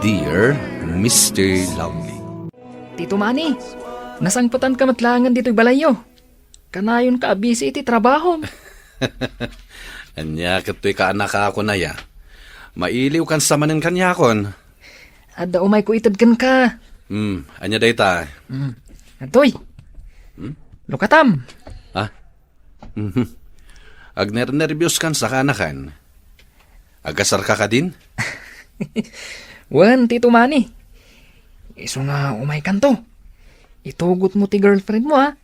Dear Mr. Lovely. Tito Manny, nasangputan ka matlangan dito'y balayo. Kanayon ka busy iti trabaho. Anya kato'y kaanak ako na ya. Mailiw kan sa manin kanyakon. Adda umay ko itad kan ka. Anya dayta. Atoy. Lukatam. Ha? Agner-nervyos kan sa kanakan. Agasar ka din? Wan, Tito Manny. Iso nga umay kanto. Itugot mo ti girlfriend mo ha.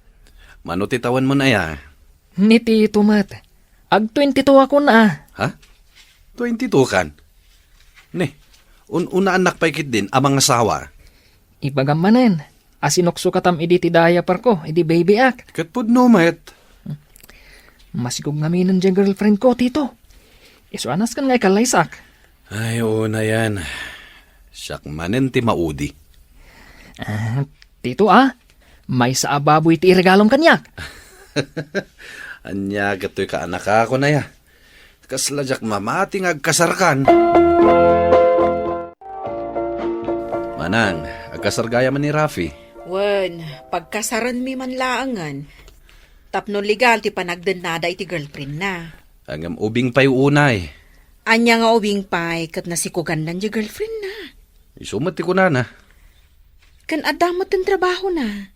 Manutitawan mo na ya. Ni Tito Mat. Ag 22 ako na. Ha? 22 kan? Ne, una anak pa ikit din, amang asawa. Ibagamanan. Asinokso katam idi ti diaper ko, idi baby ak. Katpud no, met. Masigog ngaminan dyan girlfriend ko, Tito. Iso anas kan ngay kalaysak. Ay, oo na yan. Siyak manin ti maudi. Tito may sa ababoy ti iregalong kanyak. Anya kato'y kaanak ako na ya. Kasladyak mamating agkasarkan. Manang, agkasargaya man ni Rafi. Wen, pagkasaran mi man laangan. Tapno legal ti panagdenada iti girlfriend na. Hanggang ubing pa'y unay. Anya nga ubing pay kat nasikugan lang di girlfriend na. Isumati ko na. Kan adamot ang trabaho na.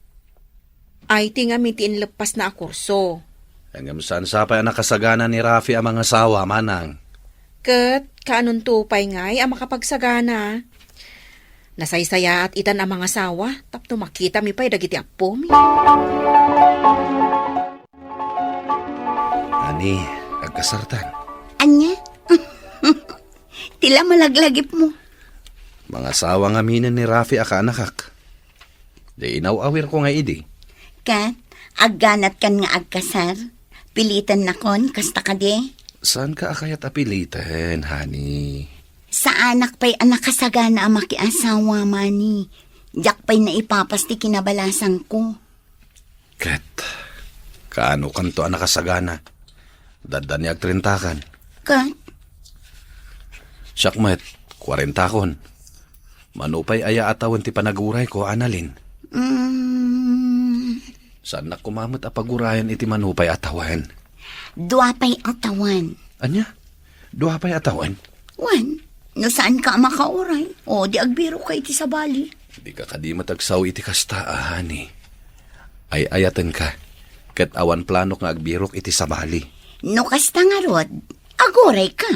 Ay ti nga mitiin lepas na akurso. Hanggang saan sa pa'y nakasagana ni Rafi ang mga asawa, manang. Kat kaanon tupay ngay ang makapagsagana. Nasaysaya at itan ang mga asawa. Tapno makita mi pa'y dagiti apo mi. Ani, agkasartan. Anya? Tila malaglagip mo. Mga asawa nga minan ni Rafi akanakak. Di inawawir ko nga idi. Kat, agganat kan nga agkasar. Pilitan na kon, kasta ka de. Saan ka akayat apilitan, honey? Sa anak pa'y anak kasagana ang makiasawa, mani. Diyak pa'y naipapasti kinabalasan ko. Kat, kaano kanto anak kasagana? Dadan niya agtrintakan. Kat, Syakmet, 40 kon. Manupay aya atawan ti panaguray ko, Annalyn. Saan na kumamot apagurayan iti manupay atawan? dua pa'y atawan. Anya? Duha pa'y atawan? Wan, no saan ka makauray? O, di agbiro ka iti sa bali. Di ka kadi matagsaw iti kasta, honey. Ay ayatan ka. Ket awan plano nga agbirok iti sabali. No kasta nga rod, aguray ka.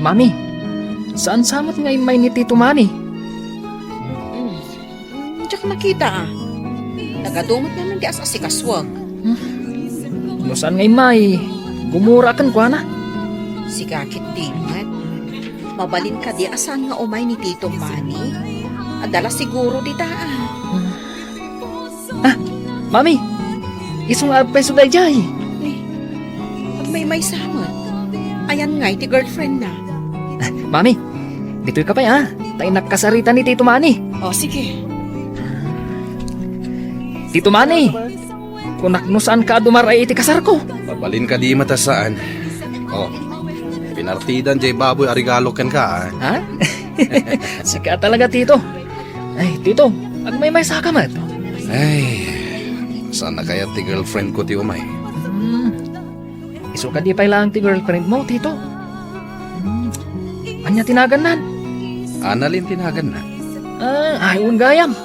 Mami, saan samot ngay may ni Tito Manny? Diyak nakita Nagadumot naman di asas si kaswag. No saan ngay may gumura kan kwa na? Si kakit dimat. Mabalin ka di asan nga umay ni Tito Manny. Adala siguro di taan. Mami, isong agpay suday jay. At may samot. Ayan nga iti girlfriend na. Mami, dito'y kapay tayo nakasarita ni Tito Manny. O sige. Tito Manny, kung naknusaan ka dumaray iti kasar ko. Pabalin ka di matasaan. Oh, pinartidan jay baboy arigalo ken ka, Ha? Sika talaga, Tito. Ay, Tito, ag may sakamat. Ay, sana kaya ti girlfriend ko ti umay. Iso ka di pa lang ti girlfriend mo, Tito. Anya tinaganan? Annalyn tinagan na. Ayun gayam.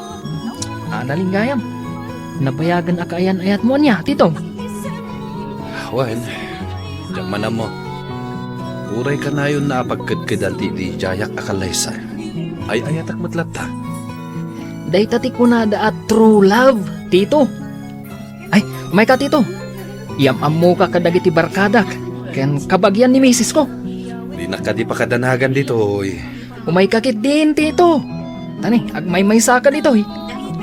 Analing gayam. Nabayagan akayan ayat mo niya, Tito. Wen, diyan man mo. Uray ka na yun na pagkadkadan ti di jayak akalaysa. Ay ayatak matlata. Day tati ko na at true love, Tito. Ay, may ka, Tito. Yamam ka kadagiti barkadak. Ken kabagyan ni misis ko. Di na ka di pa kadanagan dito, oy. Umay kakit din, Tito. Tani, agmay saka dito,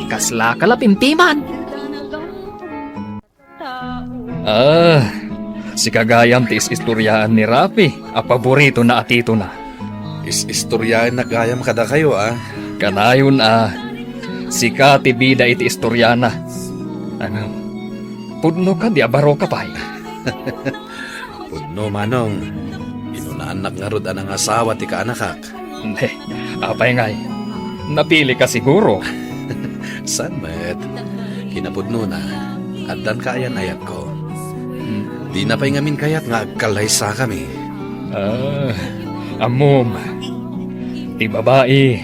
kasla kala pimpiman. Si kagayam ti istoryaan ni Rafi, a paborito na atito na. Istoryahan nagayam kada kayo, ah. Kanayon sika ti bida iti istoryana. Ano, pudno ka di abaro ka pay. Pudno, Manong. Inunaanak nga rod anang asawa ti kaanakak. Hindi, apay ngay. Napili ka siguro. San met? Kinapudno na. At dan kaayan ayat ko. Di na pa'y ngamin kayat nga agkalaysa kami. Amom. Ti babae.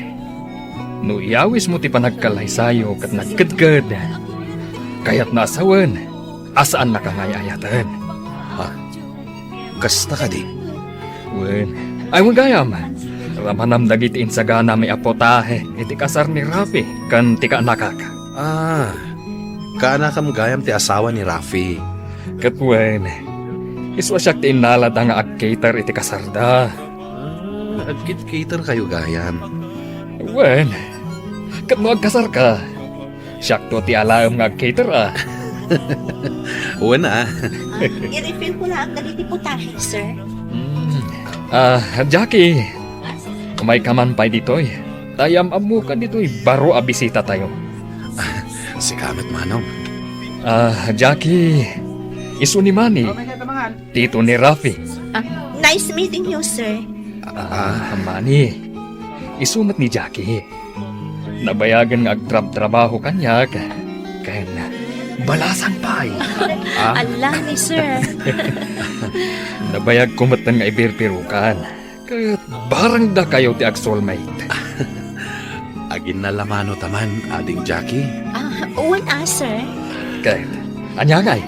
No iyawis mo ti panagkalaysayo kat nagkadkad. Kaya't nasawan. Asaan na ka ngayayatan? Ha? Kasta ka di? Wen, ay magayam. Ramanam dagit insagana may apotahe. Iti kasar ni Rafi. Kan ti kaanakak. Kaanakam gayam ti asawa ni Rafi. Katwen. Iswa siya ti inalad ang agkater iti kasarda. Agkit-cater kayo gayam. Wen, kat mo agkasar ka. Siyak to ti alaam nga agkater Una. I-refill ko lang ang daliti putahe, sir. Jackie. May kaman pa ditoy. Tayam amu ka ditoy. Baro abisita tayo. Si Kamet, Manong. Jackie. Isu ni Manny. Tito ni Rafi. Nice meeting you, sir. Manny. Isumat ni Jackie. Nabayagan nga agtrab-trabaho kanya. Kaya balasan pa Allah ni sir. Nabayag kumatan nga ibirpirukan. Kaya't barang da kayo ti ag-soulmate. Agin na lamano taman, ading Jackie. Wala, sir. Kaya't, anyagay,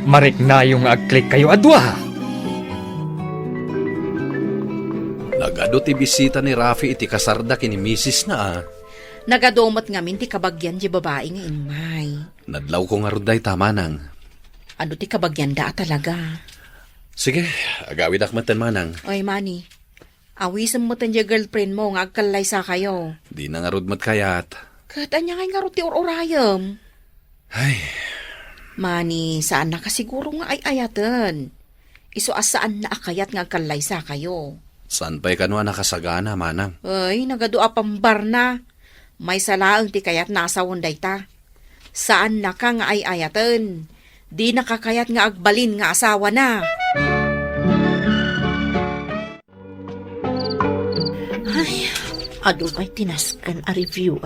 marik na yung ag-click kayo adwa. Nagado ti bisita ni Rafi iti kasarda kini misis na Nagadomot ngamin ti kabagyan di babae nga inmay. Nadlaw ko nga ruday tamanang. Ano ti kabagyan da talaga? Sige, agawid akmatan manang. Oy, Manny. Awisan mo tan di girlfriend mo nga agkalaysa kayo. Di na nga rudmat kayat. Katanya nga nga ti urayam. Ay, Manny, saan na kasiguro nga ay ayatan? Iso asaan na akayat nga agkalaysa kayo? saan pa'y kanwa nakasagana manang? Ay, nagadua pambar na. May salaang ti kayat nasa wunday ta. Saan na ka nga ay ayatan? Di nakakayat nga agbalin nga asawa na. Ay, ado ba'y tinaskan a review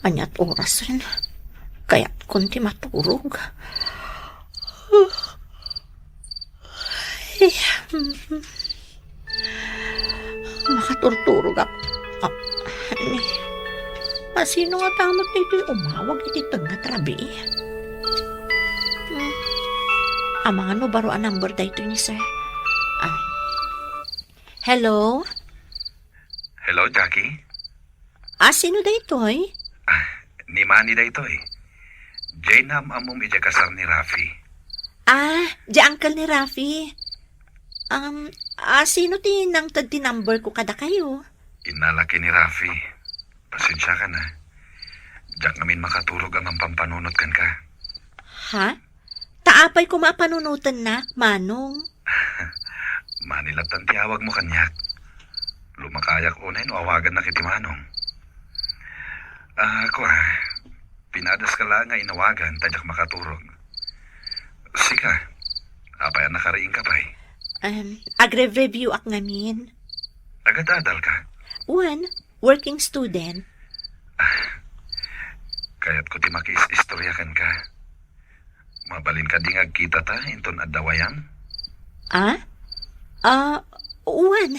anyat oras rin. Kaya't kunti maturog. Ay, makaturturog ako. Masino nga tamot nito yung umawag iti nga trabi. Amang ano baro ang number dito ni sir? Hello? Hello, Jackie? Sino dito eh? Ni Manny da ito eh. Jainam amom ija kasar ni Rafi. Di uncle ni Rafi. Sino nang tadi number ko kada kayo? Inalaki ni Rafi. Pasensya ka na. Diyak ngamin makaturog ang pampanunot kan ka. Ha? Taapay ko mapanunutan na, Manong. Manilatan tiyawag mo kanyak. Lumakayak unay no awagan na kiti Manong. Pinadas ka lang nga inawagan tadyak makaturog. Sika, apay nakariing ka pa'y. Agre-review ak ngamin. Nagadadal ka. One, working student. Kaya't ko ti makis-istoryakan ka. Mabalin ka dingag kita ta, inton adawayam. One.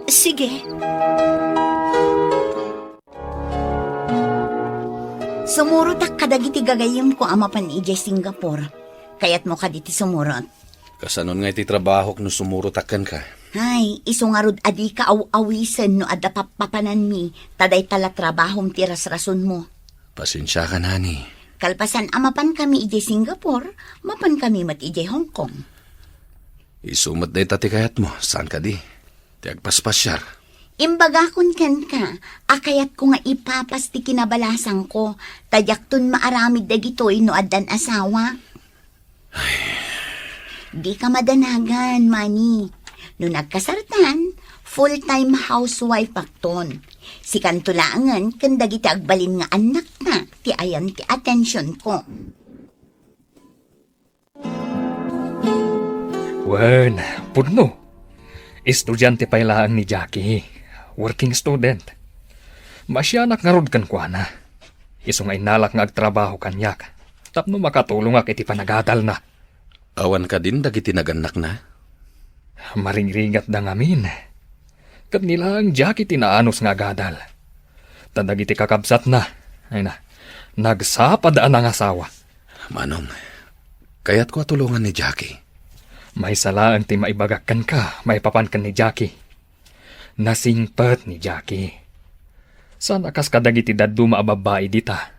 Sige. Sumurot ak kadagiti gagayim ko amapan ijay Singapore. Kaya't mo kaditi sumurot. Kasanon nga iti trabaho no sumurutakkan ka. Ay, isungarod adi ka aw-awisan no adda papapanan mi. Taday tala trabahom tiras-rason mo. Pasensya ka, nani. Kalpasan amapan kami ijay Singapore, mapan kami mat ijay Hong Kong. Isumat day tati kayat mo. Saan ka di? Tiagpaspasyar. Imbagakon kan ka, akayat ko nga ipapas ti kinabalasang ko, tadyak tun maaramid dagitoy no addan asawa. Di ka madanagan, Manny. No nagkasartan, Full-time housewife akton. Si kantulangan, kanda giti agbalin nga anak na, ti ayan ti atensyon ko. Wen, pudno. Estudyante pa ilaan ni Jackie. Working student. Masyanak nga rod kan kwa na. Iso nga inalak nga agtrabaho kanyak. Tapno makatulong ak iti panagadal na. Awan ka din dagiti naganak na. Maringringat da ngamin. Kat nila ang Jackie tinaanos nga gadal. Tadagiti kakabsat na. Ay na, nagsapadaan ang asawa. Manong, kaya't ko tulungan ni Jackie. May salaan ti maibagakan ka, maipapan ka ni Jackie. Nasingpat ni Jackie. Saan akas kadagiti daduma a babae dita?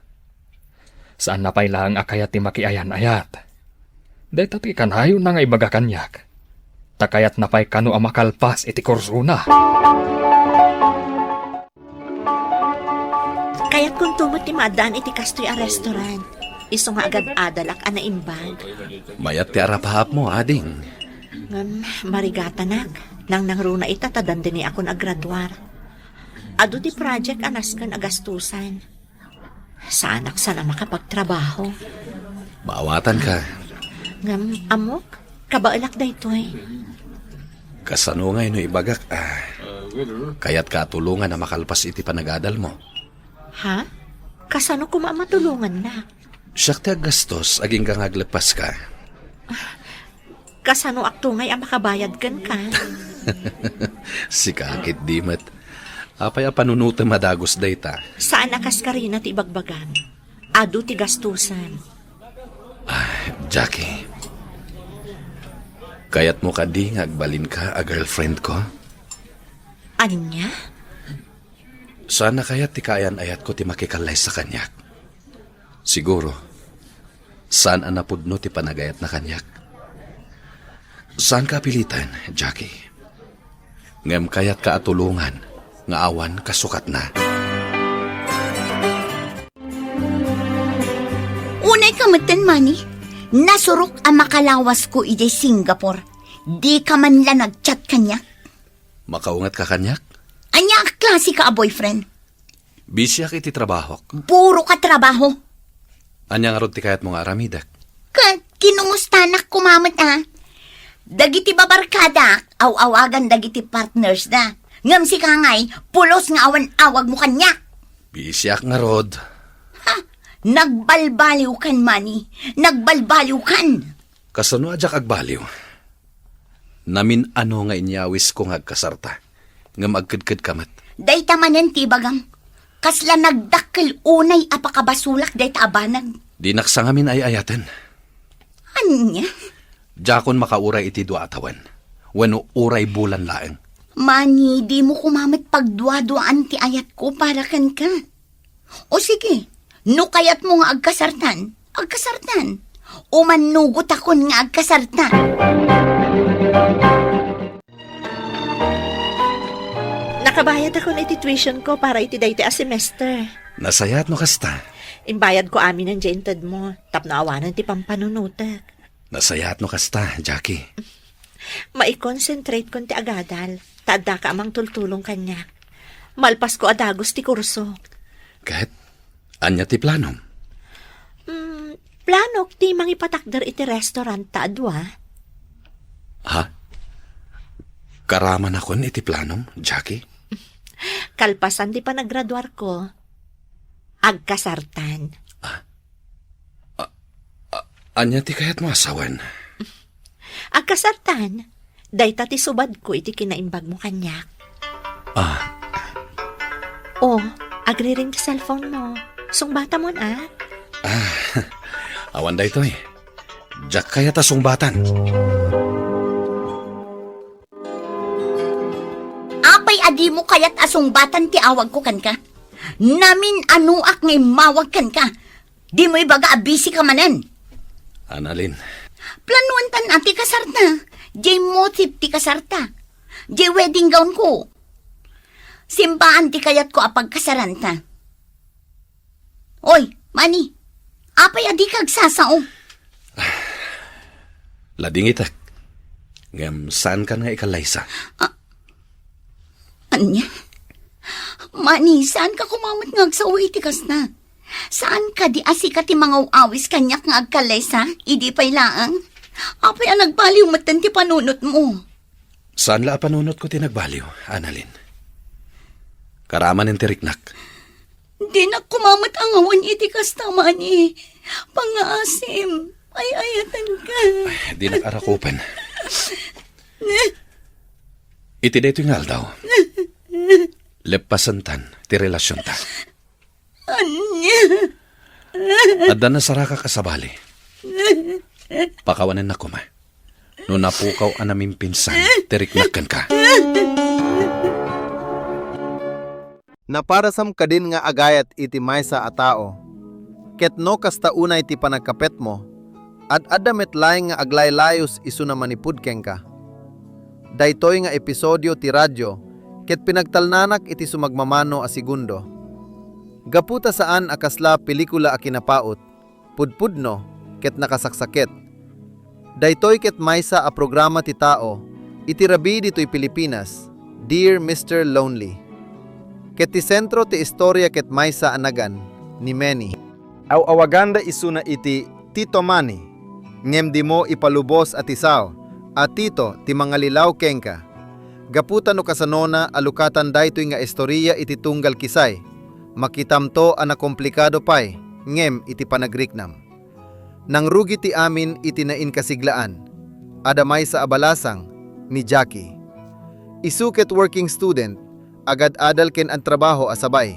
Saan na pailang akayat ti makiayan-ayat? Dahil tati kanayo na nga ibagakan yak. Takayat na pa'y kano a makalpas iti kursuna. Kaya't kung tumot ti maadaan iti kastoy a restaurant, iso nga agad adalak ana imbag. Mayat ti arapahap mo, ading. Marigatanag, nang nangruna ita tadan din ni akong agradwar. Ado ti project anas kan agastusan. Sa anak sana makapagtrabaho. Maawatan ka. Ngam, amok, kabaalak da ito eh. Kasano nga ino ibagak, kaya't katulungan na makalpas iti panagadal mo. Ha? Kasano ko matulungan na? Siyak ti gastos, aging kang aglepas ka. Kasano aktungay ang makabayad kan ka? Si kakit dimat. Apay a panunuta madagos dayta. Saan nakas ka rin at ibagbagan? Ado ti gastusan. Jackie, kayat mo ka di nga agbalin ka a girlfriend ko? Anya? Sana kayat ti kayan-ayat ko ti makikalay sa kanyak. Siguro, saan ang napudno ti panagayat na kanyak? Saan ka pilitan, Jackie? Ngem kayat ka atulungan, nga awan kasukat na. Unay kamatan, Manny. Nasurok ang makalawas ko iti Singapore. Di ka man lang nag-chat kanya. Makaungat ka kanyak? Anya ang klase ka a boyfriend? Busy ak iti trabaho. Puro ka trabaho. Anya nga rod ti kayat mo nga aramidak. Kinumustanak kumamat Dagiti babarkada, aw-awagan dagiti partners na. Ngam si kangay, pulos nga awan-awag mo kanya. Busy ak nga rod. Nagbalbaliw kan, Manny. Nagbalbaliw kan. Kasano adyak agbaliw? Namin ano nga inyawis ko nga agkasarta. Nga magkadkad kamat. Dayta manen tibagang. Kasla nagdakkel unay apakabasulak dayta abanag. Di naksangamin ay ayatan. Anya? Jakon makauray iti dua atawan. Wano uray bulan laeng. Manny, di mo kumamat pagdua-duaan ti ayat ko para kan ka. O sige, no kayat mo nga agkasartan, agkasartan. O manugot akon nga agkasartan. Nakabayad ako na iti tuition ko para iti dayti a semester. Nasayat no kasta. Imbayad ko amin ang jentad mo. Tapno awanan ti pampanunutak. Nasayat no kasta, Jackie. Mai-concentrate kon ti agadal. Taadda ka amang tultulong kanya. Malpas ko adagos ti kurso. Kahit, anya ti planom? Planok ti mangipatakder iti restaurant taadwa. Ha? Karaman akon iti planom, Jackie? Kalpasan di pa naggraduar ko. Agkasartan. Anya ti kayat mo asawan? Agkasartan. Dayta ti subad ko iti kinaimbag mo kanyak. Agriring ti cellphone mo. Sungbata mo na. Awan da ito eh. Jack kaya ta sungbatan. Apay adi mo kayat asong batan ti awag ko kan ka. Namin anuak ngay mawag kan ka. Di mo ibaga abisi ka manen. Analin, Planuan tan ati kasarta. Jay motif ti kasarta. Jay wedding gown ko. Simpaan ti kayat ko apag kasaranta. Oy, Manny. Apay adi kag sasao. lading itak. Ngam saan ka nga ikalaysa? Anya? Mani, saan ka kumamot nga agsawa itikas na? Saan ka di asika ti mga uawis kanyak nga agkalesa? Idi pa'y laang? Apay ang nagbaliw matan ti panunot mo. Saan la panunot ko tinagbaliw, Annalyn? Karaman ng tiriknak. Di na kumamot ang awan itikas na, Mani. Pangaasim. Ay ayatan ka. Di nakarakupan. Iti dito yung aldaw. Lepasantan, ti relasyon ta. Anya? Adda na saraka kasabali. Pakawanan na ko ma. No napukaw ang naming pinsan, tiriknakan ka. Naparasam ka din nga agayat iti maysa a tao. Ket no kasta unay ti panagkapet mo, at adamet laeng nga aglaylayos isu na manipudkeng ka. Daytoy nga episodyo ti radyo, ket pinagtalnanak iti sumagmamano a segundo. Gaputa saan akasla pelikula a kinapaot, pudpudno, ket nakasaksakit. Daytoy ket maysa a programa ti tao, iti rabi dito'y Pilipinas, Dear Mr. Lonely. Ket ti sentro ti istorya ket maysa anagan, ni Manny. Aw awaganda isuna iti Tito Manny, ngem di mo ipalubos at isaw, at tito ti mga lilaw kengka. Gaputa no kasanona alukatan daytoy nga istorya iti tunggal kisay, makitamto ana komplikado pay, ngem iti panagriknam. Nang rugi ti amin iti nain kasiglaan, adamay sa abalasang ni Jackie. Isuket working student, agad adal ken ang trabaho asabay.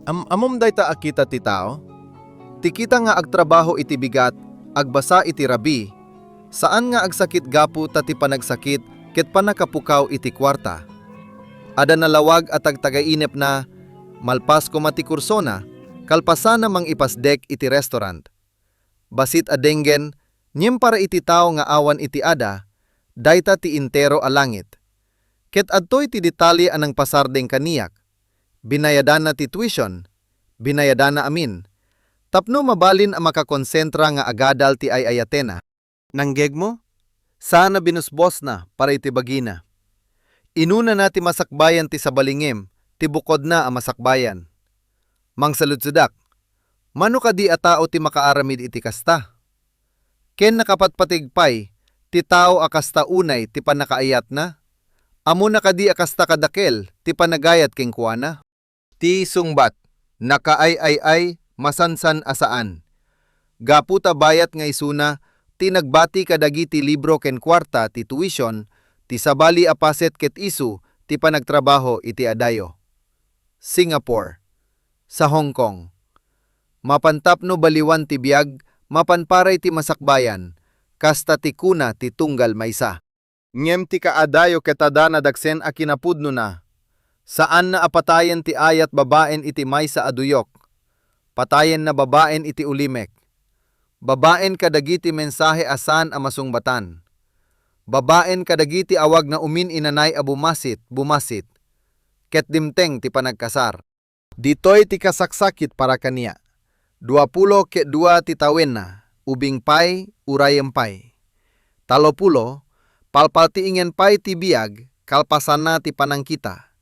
Amom dayta akita ti tao? Tikita nga agtrabaho iti bigat, agbasa iti rabi, saan nga agsakit gapu tati panagsakit ket panakapukaw iti kwarta. Ada nalawag at agtagainep na, malpas ko mati kursona, kalpasana mang ipasdek iti restaurant. Basit adenggen, nyem para iti tao nga awan iti ada, dayta ti intero a langit. Ket adtoy ti detalye anang pasardeng kaniyak. Binayadan na ti tuition, binayadan na amin. Tapno mabalin ang makakonsentra nga agadal ti ay ayatena. Nanggeg mo? Sana binusbos na para iti bagina. Inuna na ti masakbayan ti sabalingem, ti bukod na ang masakbayan. Mangsaludsudak, mano ka di a tao ti makaaramid iti kasta? Ken nakapatpatigpay, ti tao akasta unay ti panakaayat na? Amo na kadi akasta kadakel, ti panagayat keng kuana? Ti sungbat, nakaay-ay-ay, masansan asaan. Gaputa bayat nga isuna, ti nagbati kadagiti libro ken kwarta ti tuition, ti sabali apaset ket isu, ti panagtrabaho iti adayo. Singapore, sa Hong Kong. Mapantapno baliwan ti biag, mapanparay ti masakbayan, kasta ti kuna ti tunggal maysa. Ngem ti kaadayo ketada na daksen a kinapudno na. Saan na apatayen ti ayat babaen iti maysa aduyok. Patayen na babaen iti ulimek. Babaen kadagiti mensahe asan a masungbatan. Babaen kadagiti awag na umin inanay a bumasit. Ket dimteng ti panagkasar. Ditoy ti kasaksakit para kaniya. 20 ket 2 ti tawen na, ubing pay, urayem pay. 30, palpaltiingen pay ti biag, kalpasan na ti panangkita.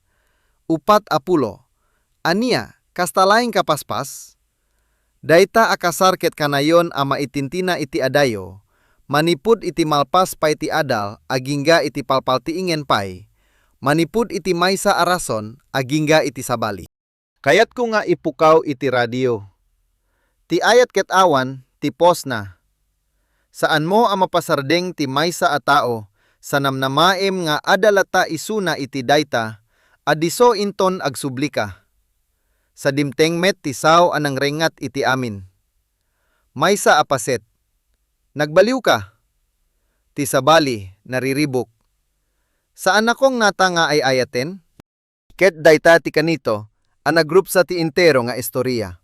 40, ania, kastalaing kapaspas? Dayta akasar ket kanayon a maitintina iti adayo, manipud iti malpas pay ti adal, agingga iti palpaltiingen pay, manipud iti maysa arason, agingga iti sabali. Kayat ko nga ipukaw iti radio. Ti ayat ket awan, ti pos na. Saan mo ang mapasardeng ti maysa a tao, sa namnamaem nga adalata isuna iti dayta, adiso inton agsublika. Sa dimteng met ti sao anang rengat iti amin. Maysa apaset. Nagbaliw ka. Ti sabali, nariribok. Saan akong nata nga ay ayaten? Ket dayta ti kanito, anagrup sa ti intero nga istorya.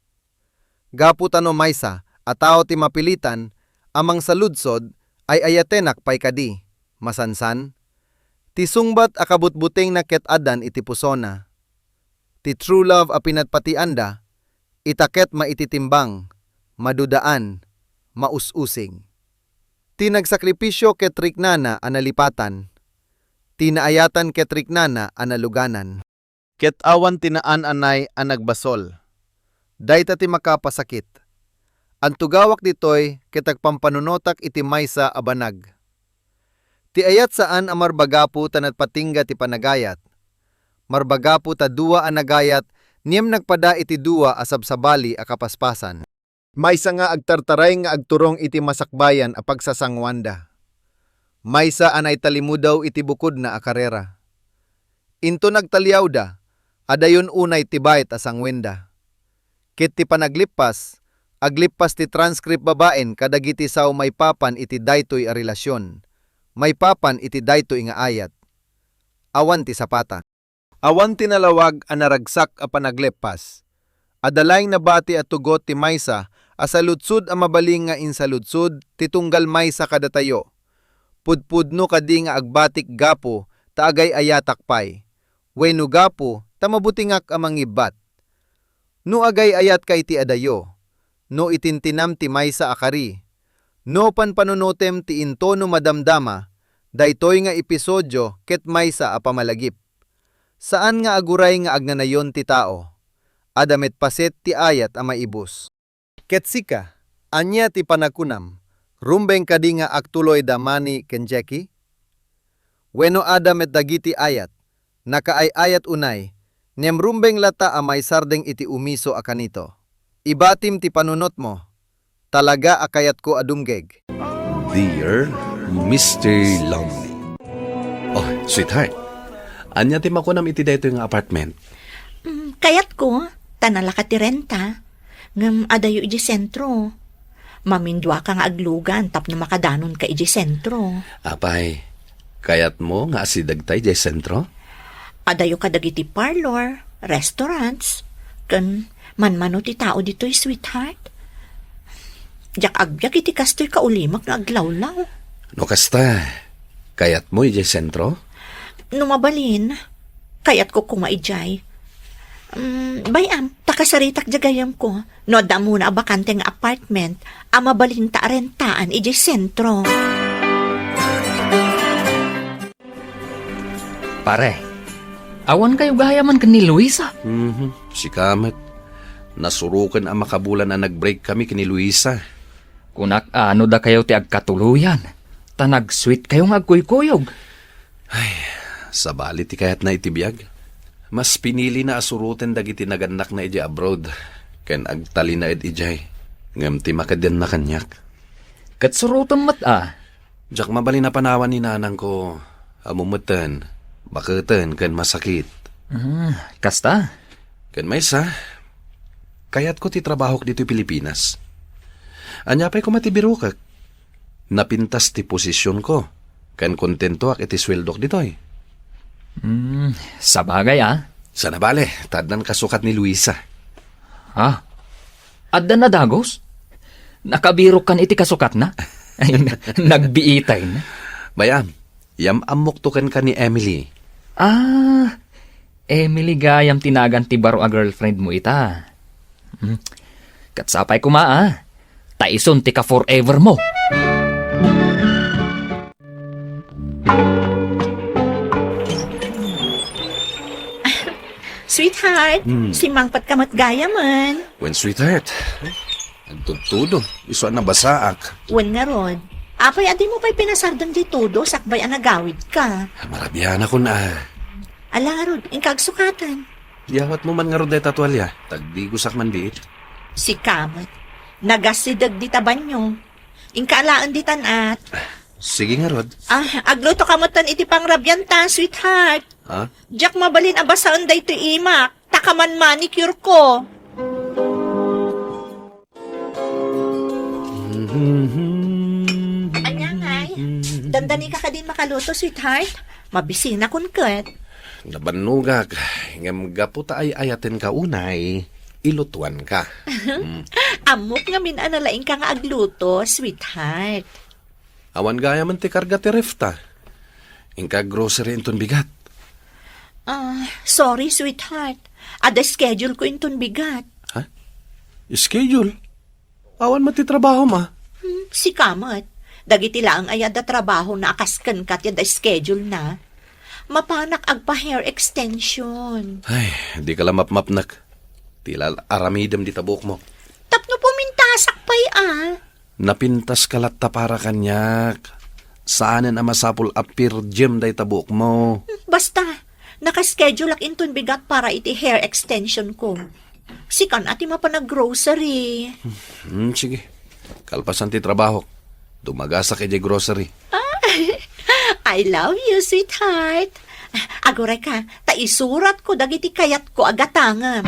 Gaputano maysa, a tao ti mapilitan, amang saludsod, ay ayatenak pay kadi, masansan. Ti sungbat akabutbuteng na ket adan iti pusona. Ti true love a pinatpatianda, itaket maititimbang, madudaan, maususing. Ti nagsakripisyo ket riknana analipatan, ti naayatan ket riknana analuganan. ket awan tinaan anay ang nagbasol. Dayta ti makapasakit. Ang tugawak ditoy kitag pampanunotak iti maysa a banag. Ti ayat saan ang marbagapu tanat patingga ti panagayat. Marbagapu ta dua ang nagayat niyem nagpada iti dua asabsabali a kapaspasan. Maysa nga agtartaray nga agturong iti masakbayan a pagsasangwanda. Maysa anay talimudaw iti bukod na a karera. Into nagtalyaw da, adayon unay tibayt a sangwenda. Ket ti panaglipas, aglipas ti transcript babaen kadagiti saw may papan iti daytoy a relasyon. May papan iti daytoy nga ayat. Awan ti sapata. Awan ti nalawag a naragsak a panaglipas. Adalayng nabati at tugot ti maysa asaludsud a mabaling nga insaludsud ti tunggal maysa kadatayo. Pudpudno kadi nga agbatik gapo taagay ayatak pay. Wenno gapo ta mabutingak a mangibat. No agay ayat kay ti adayo. No itintinam ti maysa akari. No panpanunotem ti intono madamdama. Daytoy nga episodyo ket maysa a pamalagip. Saan nga aguray nga agnanayon ti tao? Adamet paset ti ayat a maibus. Ket sika, anya ti panakunam, rumbeng kadi nga aktuloy damani ken Jackie? Wenno adamet dagiti ayat, nakaay ayat unay, niyem rumbeng lata a may sardeng iti umiso a kanito. Ibatim ti panunot mo, talaga akayat ko adumgeg. Dear Mr. Lonely. Oh, sweetheart. Anya ti makunam iti daytoy nga apartment. Kayat ko, tanala ka ti renta. Ngam adayo iji sentro. Mamindwa ka nga aglugan tapno makadanon ka iji sentro. Apay, kayat mo nga asidagtay jay sentro? Adayo ka dagiti parlor, restaurants, kan manmano ti tao dito'y sweetheart. Jak agbyag iti kastoy kaulimak nga aglawlaw. No kasta, kayat mo jay sentro? Numabalin, kayat ko kumaijay. Bayam, takasaritak jagayam ko. No, da muna bakante nga apartment, amabalinta rentaan iji sentro. Pare, awan kayo gayaman kan ni Luisa. Si Kamet. Nasurukan ang makabulan na nag-break kami kini Luisa. Kunak ano da kayo ti agkatuluyan. Tanag-sweet kayo nga agkuykuyog. Sa bali ti kayat na itibiyag. Mas pinili na asurutin dagiti naganak na iji abroad. Ken agtali na ijay. Ngam ti makadyan na kanyak. Katsurutan mat Jak mabali na panawan ni nanang ko. Amumutan, bakatan, ken masakit. Kasta? Ken maysa, kayat ko ti trabaho dito Pilipinas. Anyapay ko matibirukak. Napintas ti posisyon ko. Ken kontento ak iti sweldok ditoy. Sa bagay Sana bale, tadnan kasukat ni Luisa. Adda na dagos? Nakabiro kan iti kasukat na? Ay, nagbiitay na. Bayam, yam amok to ka ni Emily. Emily gayam tinagan ti baro a girlfriend mo ita. Katsapay ko taison ti ka forever mo. Sweetheart, si Mangpat kamat gaya man. When sweetheart, nagtudtudo, iso na basaak. Wen nga rod. Apay adi mo pa'y pinasardang di todo, sakbay ang nagawid ka. Marabihan ako na. Ala rod, ingkag sukatan. Yawat mo man nga ron deta tuwalya, tagdi gusak man diit. Si Kamat, nagasidag di tabanyo. Ingkaalaan di tanat. Sige nga rod. Agluto kamatan iti pangrabyan ta, sweetheart. Ha? Jak mabalin abasaan day to imak. Takaman manicure ko. Anya ngay, dandani ka din makaluto, sweetheart. Mabisina kun kat. Nabanugag, ngam gaputa ay ayatin ka unay, ilutuan ka. Amok nga minanalaing ka nga agluto, sweetheart. Awan gaya man ti karga ti refta. Ingka grocery inton bigat. Sorry, sweetheart. Ada schedule ko inton bigat. Ha? Schedule? Awan mo ti trabaho ma. Si Kamat, dagiti lang ay ada trabaho na akaskan kat yada schedule na. mapanak agpa-hair extension. Ay, di ka lang map nak. Tila aramidem di tabok mo. Tapno pumintasak pa'y Napintas kalatta para kanyak. Saanen ang masapul apir gym day tabok mo. Basta, nakaschedule ak intun bigat para iti hair extension ko. Sikan ati mapanag-grocery. Sige. Kalpasan ti trabaho. Dumagasa kay di grocery. I love you, sweetheart. Agoray ka, taisurat ko dagiti kayat ko agatangan.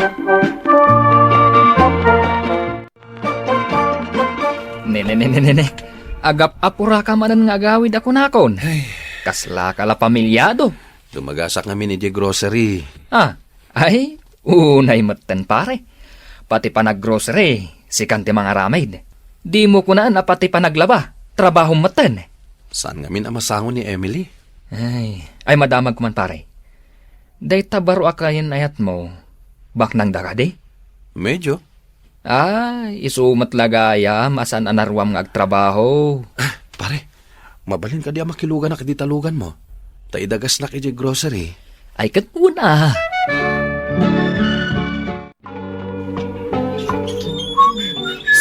Nene. Agap-apura ka manan nga agawid ako nakon. Kasla ka la pamilyado. Dumagasak namin ni di grocery. Ay, unay matten pare. Pati pa nag-grocery, sikan ti mga ramid. Di mo ko na pati pa naglaba, trabaho matten. Saan ngamin ang masangon ni Emily? Ay madamag ko man pare. Day tabaro akayin ayat mo, bak nang dagadi? Medyo. Isumat lagaya, masan anarwam nga agtrabaho. Pare, mabalin ka di ang makilugan na kaditalugan mo. Taidagas na kay di grocery. Ay katuna.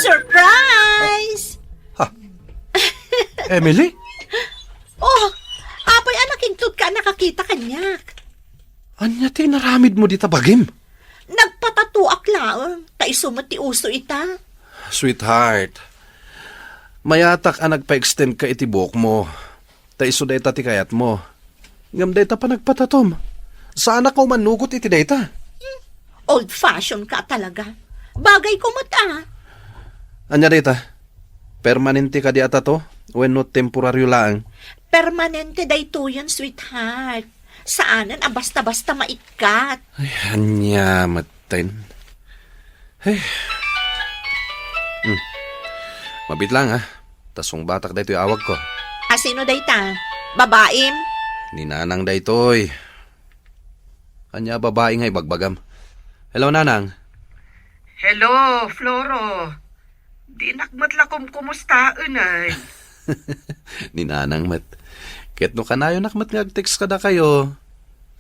Surprise! Emily? Oh, apay anakintod ka nakakita kanyak. Anya ti naramid mo di tabagim? Nagpatatuak lang, taisumat ti uso ita. Sweetheart, mayatak ang nagpa-extend ka itibok mo. Taiso dayta ti kayat mo. Ngam dayta pa nagpatatom. Saan ako manugot iti dayta? Old-fashioned ka talaga. Bagay ko mata. Anya dayta? Permanente ka di ata to? When not temporaryo lang? Permanente dayto yan, sweetheart. Saanan basta-basta maikat. Ay, anya matin. Hey. Mabit lang ha. Tasong batak dayto yung awag ko. Asino dayta? Babaim? Ninanang daytoy. Anya babae nga ibagbagam. Hello, Nanang. Hello, Floro. Di nakmatlakom kumustaan ay. Ninanang mat. Ket no kanayo nakmat nga text kada kayo.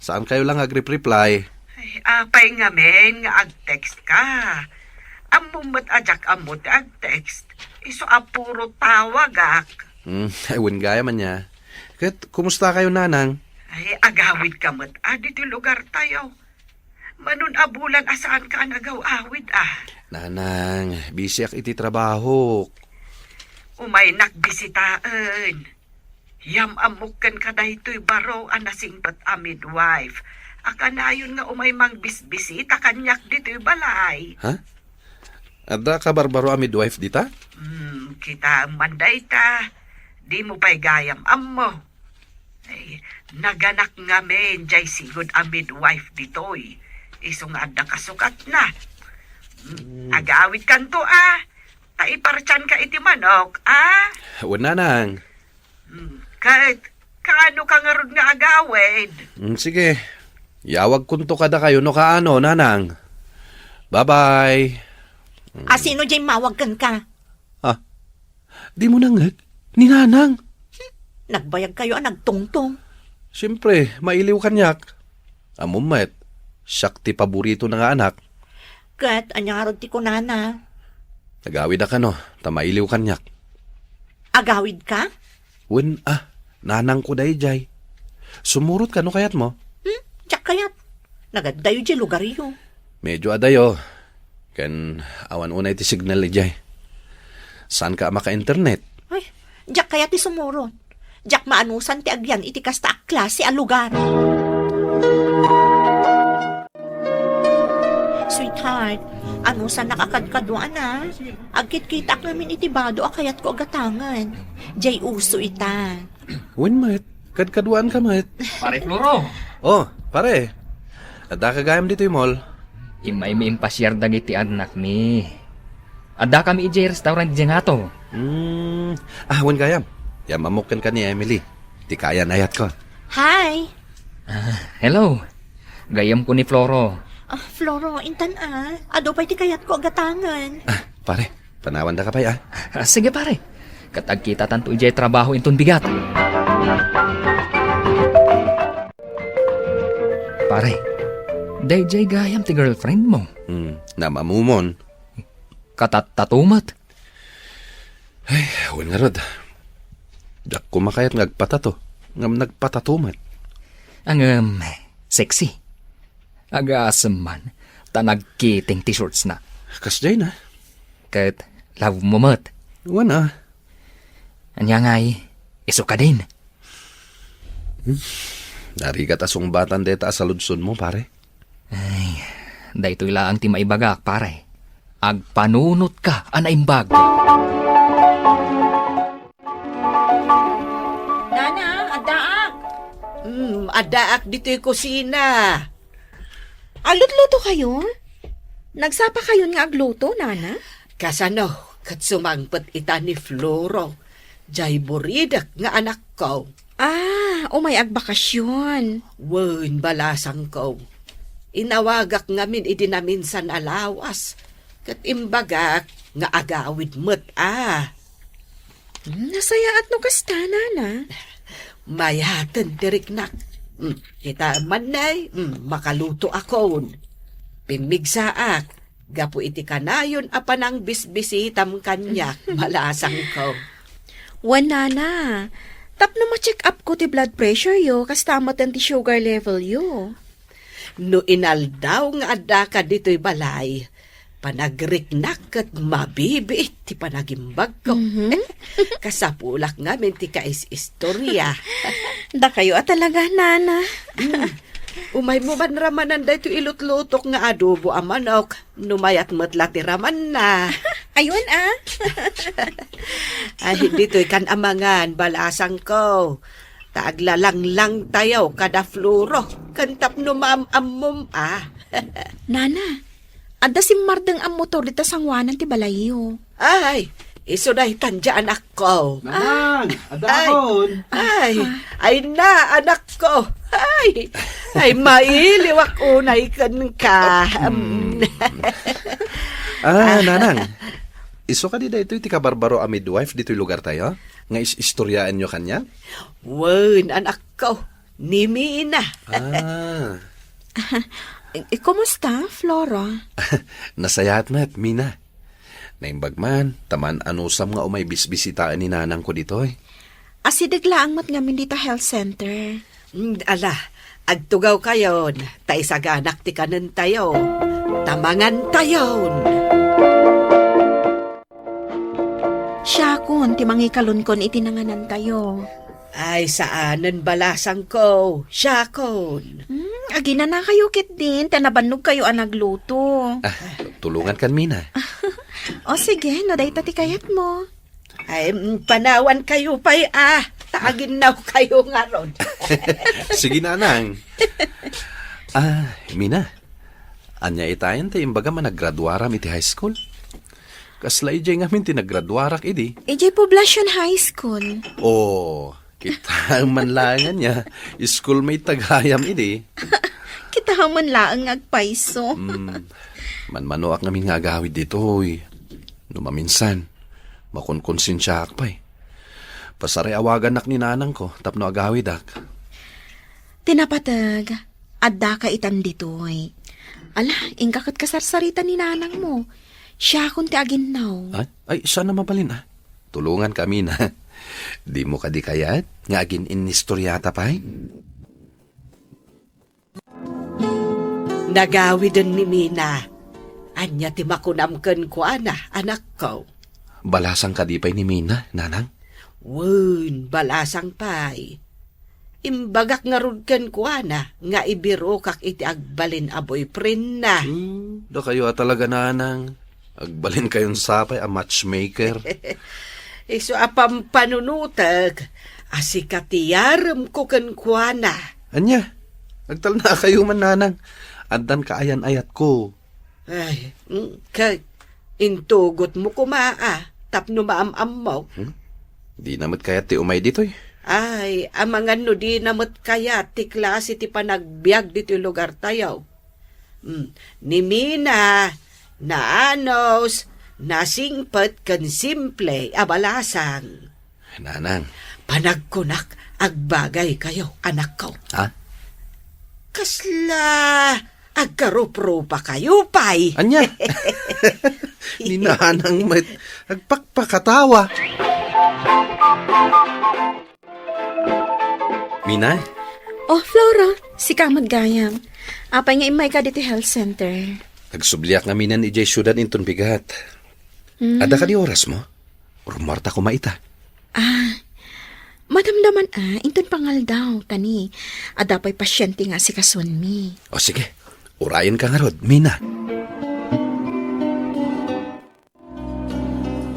Saan kayo lang agrip-reply? Ay, apay nga men nga ag-text ka. Amumat ajak amot ag-text. Iso apuro tawag ak. Ewan gaya man niya. Ket, kumusta kayo, Nanang? Ay, agawid ka mat. Dito lugar tayo. Manun abulan asaan ka nagaw-awid Nanang, busy ak iti trabaho. Umay nakbisitaan. Yam amukan ka daytoy baro anasingpat a midwife. Akanayon nga umay mang bisbisita kanyak dito'y balay. Ha? Adda ka barbaro a midwife dita? Kita manday ta. Di mo pa'y gayam ammo. Ay, naganak nga men, jay sigod a midwife dito'y. Iso nga adda kasukat na. Agawid kan to Taiparchan ka iti manok, Ewan, Nanang. Kahit kaano ka nga rod nga agawid. Sige. Yawag kunto kada kayo no kaano, Nanang. Bye-bye. Asino dyan mawagkan ka? Di mo nangag. Ni Nanang. Nagbayag kayo nagtungtong. Siyempre, mailiw kanyak. Amumet. Siyak ti paborito na nga anak. Kat, anyarod ti kunana. Nagawid ka no. Tamailiw kanyak. Agawid ka? Wen, Nanang ko day jay. Sumurot ka no kayat mo. Tsak kayat. Nagadayo di lugar yun. Medyo adayo. Ken awan unay ti signal ni jay. Saan ka maka-internet? Ay, jak kayat ti sumurot. Jak maanusan ti agyan iti kasta klase a lugar. Sweetheart, anusan nakakadkaduan Agkit-kita namin iti bado akayat ko agatangan. Jay uso ita. Wen, mat. Kadkaduan ka, mat. Pare Floro, Pare. Adda ka gayam dito yung mall. imay mi impasyar dagiti anak mi. Adda kami ijay restaurant dyan nga to. Wen gayam. Yamamukan ka ni Emily. Di kaya nayat ko. Hi! Hello, gayam ko ni Floro. Floro, intan Ado pa iti kayat ko agatangan. Pare, panawan da ka pa Sige pare, katag kita tanto ijay trabaho inton bigat. pare. Dayjay gayam ti girlfriend mo. Namamumon. Katatumat. Ay, awan nga rod. Dak kumakayat ngagpatato. Ngam nagpatatumat. Ang sexy. Agasam man. Tanagkiting t-shirts na. Kasday na. Kat love mo mat. Awan ah. Anya ngay, iso ka din. Narigat asong batan deta sa ludson mo, pare. Ay, daytoy lang ti maibagak, pare. Agpanunot ka, anaimbag. Nana, adaak. Adaak dito'y kusina. Alutluto kayo? Nagsapa kayo nga agluto, Nana? Kasano, kat sumangpet ita ni Floro. Jay buridak nga anak ko. Umay agbakasyon. Wen balasang ko. Inawagak ngamin idinaminsan alawas. Kat imbagak nga agawid mo't Nasaya at no kasta, Nana. Mayatan diriknak. Kita manay, makaluto akon. Pimigsaak. Gapo iti kanayon apanang bisbisitam kanya. Malasang ko. Wan, Nana. Tapno ma-check up ko ti blood pressure yo, kastamatan ti sugar level yo. No inaldaw nga adda ka dito'y balay, panagriknak at mabibiit ti panagimbag ko. Kasapulak nga men ti kais-istorya. Da kayo at talaga, Nana. Umay mo man ramanan da ito ilutlutok nga adobo a manok, numayat matla ti raman na. Ayun, Ay, dito'y kan amangan, balasang ko. Taaglalang lang tayo kada fluro, kantap no maam-ammum Nana, adda si Mardeng ang motor dito sangwanan ti balayo. Ay, isuday tandya anak ko. Nanang, adahon. Ay na, anak ko. Ay, mailiwak unay kan ka. Nanang. Iso ka di da ito iti kabarbaro a midwife dito'y lugar tayo? Nga istoryaan nyo kanya? Wen, anak ko. Ni Mina. Kumusta, Flora? Nasayat met, Mina. Naimbagman, taman anusam nga umay bisbisitaan ni nanang ko dito'y. Asidagla ang matngamin dito health center. Ala, agtugaw kayon. Tay saganak ti kanan tayo. Tamangan tayon. Siya kun, ti mangikalon kon itinanganan tayo. Ay, saanan balasang ko. Siya kon. Agina na kayo kit din, tanabanog kayo ang nagluto. Tulungan kan, Mina. O sige, no day tati kayat mo. Ay, panawan kayo pa'y Taagin na kayo nga ron. Sige, nanang. Mina. Anya itayan tayo imbaga man naggraduaram iti high school. Kasla ijay ngamin tinaggraduarak idi. EJ Poblacion High School. Kita ang manlangan niya. Schoolmate tagayam idi. Kita man laang agpaiso. Manmanoak ngamin nga agawid dito. Numaminsan. Makunkonsensya ak pa'y. Pasari awagan nak ni nanang ko. Tapno agawid ak. Tinapatag. Adda ka itan ditoy. Ala, ingkakot kasarsarita ni nanang mo. Siya kung ti aginaw. Ay, sana mabalin Tulungan kami na. Di mo kadi kayat? Nga agin inistoryata pa'y? Nagawidon ni Mina. Anya ti makunamken ko anak ko. Balasang kadipay ni Mina, nanang? Wen, balasang pay. Imbagak nga rudken ko nga ibiro kak iti agbalin a boyfriend na. Do kayo talaga nanang. Agbalin kayon sapay a matchmaker. Iso apam panunutag. Asikatiyaram ko kan kuana. Anya, agtal na kayo man nanang. Andan kaayan-ayat ko. Ay, intugot mo kumaa. Tapno maam-am mo. Di namat kayat ti umay dito'y. Ay, amangan no di namot kaya ti klase ti panagbiag dito yung lugar tayo. Ni Mina, na anos, nasingpet kan simple, abalasang. Nanang. Panagkunak, agbagay kayo, anak ko. Ha? Kasla, agkarupro pa kayo, pay. Anya? Ninanang agpakpakatawa. Mina, Oh, Flora, si Kamad Gayam. Apay nga imay ka dito health center. nagsubliak nga minan ijay syudad inton bigat. Ada ka di oras mo? Rumarta ko maita. Madamdaman inton pangal daw, tani. Adapay pasyente nga si Kasunmi. O sige, urayan ka nga rod, Mina.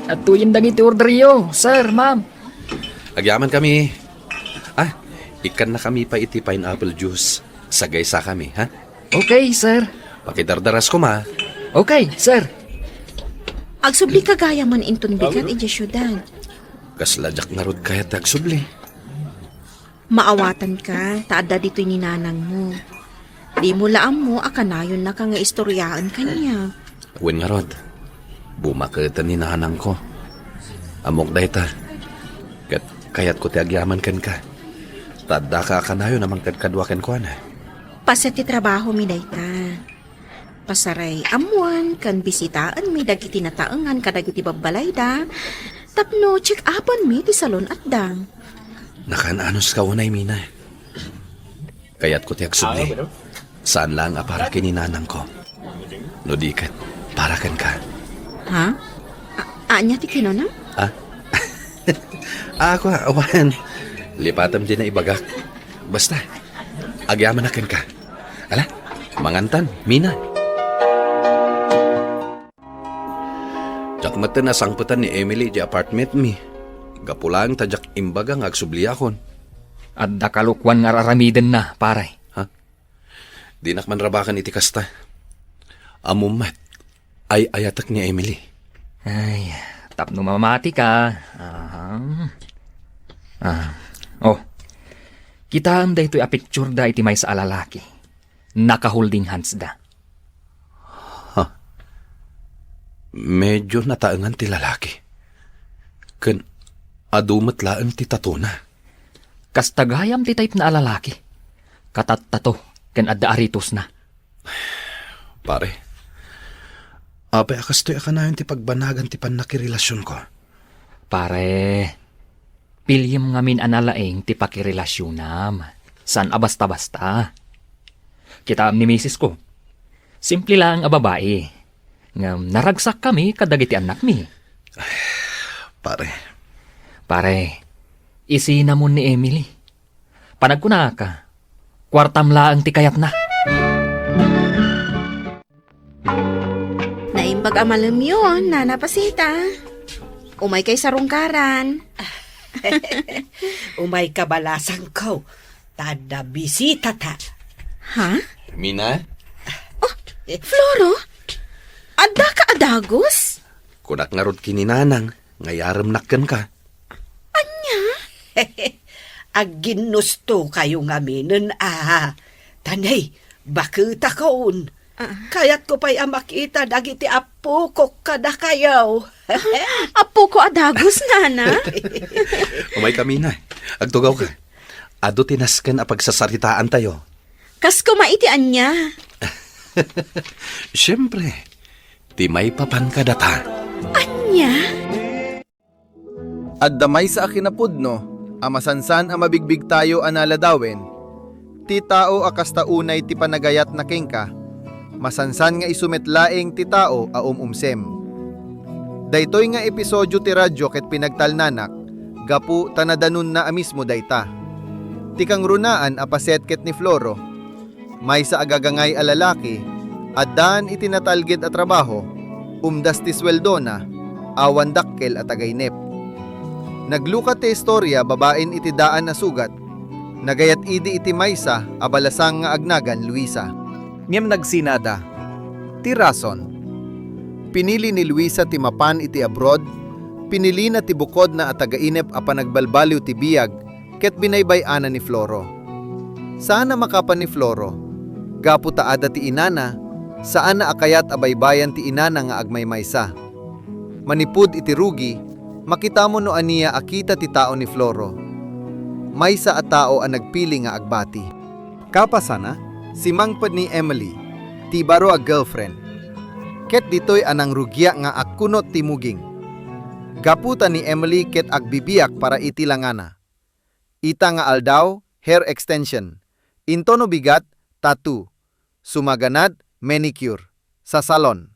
At tuyin dagiti order yo, sir, ma'am. Agyaman kami. Ikan na kami pa iti pineapple juice. Sagay sa kami, ha? Okay, sir. Pakidardaras ko ma. Okay, sir. Agsubli ka gaya man inton bigat iti syudad. Kasladyak nga rod kaya tagsubli. Maawatan ka, taada dito'y ninanang mo. Di mo laam mo, akanayon na ka nga istoryaan kanya. Wen nga rod, bumakita ni nanang ko. Amok dayta. Kayat ko ti agyaman kan ka. Tada ka kanayo namang kadkadwakan ko na. Pasat ti trabaho mi dayta. Pasaray amuan, kan bisitaan mi dagiti nataengan kadagiti babbalay da. Tapno check upan mi ti salon at dang. Nakananos ka unay, Mina. Kayat ko ti agsubli. Saan lang para kininanang ko. No di kat, para kan ka. Ha? Anya ti kinona? Ako, awan. Lipatam din na ibagak. Basta, agyaman na kan ka. Ala, mangantan, Mina. Jakmatan na sangputan ni Emily di apartment mi. Gapulang tajak imbaga nga agsubli akon. At dakalukwan nga raramiden na, pare. Di nakmanrabakan iti kasta. Amumat ay ayatak ni Emily. Ay, tapno mamati ka. Oh, kita ang da ito'y apicture da iti may sa alalaki. Naka-holding hands da. Medyo nataangan ti lalaki. Ken adumat laeng ti tatuna. Kastagayam ti type na alalaki. Katattato, ken adda aritos na. Pare, apay akastoy akanayon ti pagbanagan ti pannakirelasyon ko. Pare, pilyem ngamin analaeng ti pakirelasyon san abasta-basta. Kita ni misis ko. Simple lang a babae. Ngam naragsak kami kadagiti anak mi. Pare, isinamon ni Emily. Panagkuna ka, kwartam laang ti kayat na. Naimbag amalam yun, Nana Pasita. Umay kay sarungkaran. Umay kabalasang ko. Tada bisita ta. Ha? Mina, Floro? Adda ka adagos? kunak nga rod kininanang, ngayaram nakkan ka. Agginusto kayo nga minin Tanay, bakita kaon. Kayat ko pa'y makita dagiti apo ko kada kayaw. Apo ko adagos, Nana. Umay ka, Mina. Agtugaw ka. Ado tinaskan a pagsasaritaan tayo. Kas kumaitian niya. Siyempre, ti may papan ka data. Anya? At damay sa akinapudno, amasansan a mabigbig tayo analadawen, ti tao akasta unay ti panagayat na kengka, masansan nga isumetlaeng ti tao a umsem. Daytoy nga episodyo ti radyo ket pinagtalnanak, gapu tanadanon na amismo dayta. Ti kang runaan a paset ket ni Floro, may sa agagangay a lalaki, at daan itinatalged a trabaho, umdas ti sweldo na, awan dakkel at agaynep. Naglukat ti istorya babaen iti daan na sugat, nagayat idi iti maysa abalasang nga agnagan Luisa. Ngem nagsinada, ti rason. Pinili ni Luisa ti mapan iti abroad, pinili na ti bukod na atagainep a panagbalbaliw ti biyag, ket binaybayanan ni Floro. Sana makapan ni Floro, gapu taada ti inana, saan na akayat abaybayan ti inana nga agmaymaysa. Manipud iti rugi, makita mo no aniya akita ti tao ni Floro. Maysa a tao ang nagpili nga agbati. Kapasana, Si mangpad ni Emily, ti baro a girlfriend. Ket ditoy anang rugya nga akunot ti muging. Gaputa ni Emily ket agbibiyak para iti langana. Ita nga aldaw, hair extension. Intono bigat, tattoo. Sumaganad, manicure. Sa salon.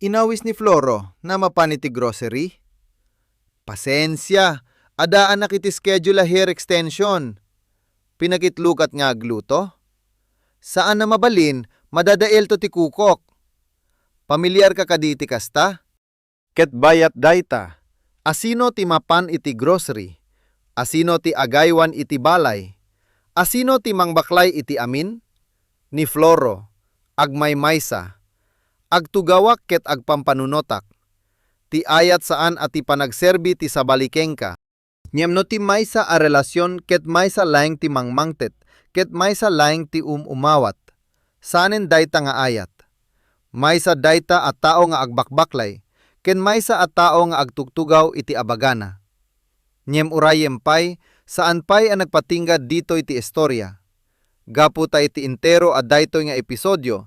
Inawis ni Floro na mapani ti grocery. Pasensya, adaan na kiti schedule a hair extension. Pinakitlukat nga agluto. Saan na mabalin, madadael to ti kukok. Pamilyar ka kaditi kasta? Ket bayat dayta. Asino ti mapan iti grocery? Asino ti agaywan iti balay? Asino ti mangbaklay iti amin? Ni Floro, agmaymaysa. Agtugawak ket agpampanunotak. Ti ayat saan at ti panagserbi ti sabalikengka. Nyemno ti maysa a relasyon ket maysa laeng ti mangmangtet, ket maysa laeng ti umawat. Sanen dayta nga ayat. Maysa dayta a tao nga agbakbaklay, ken maysa a tao nga agtugtugaw iti abagana. Nyem urayem pay, saan pay ang nagpatinggad dito iti istorya. Gapu ta iti intero a daytoy nga episodyo,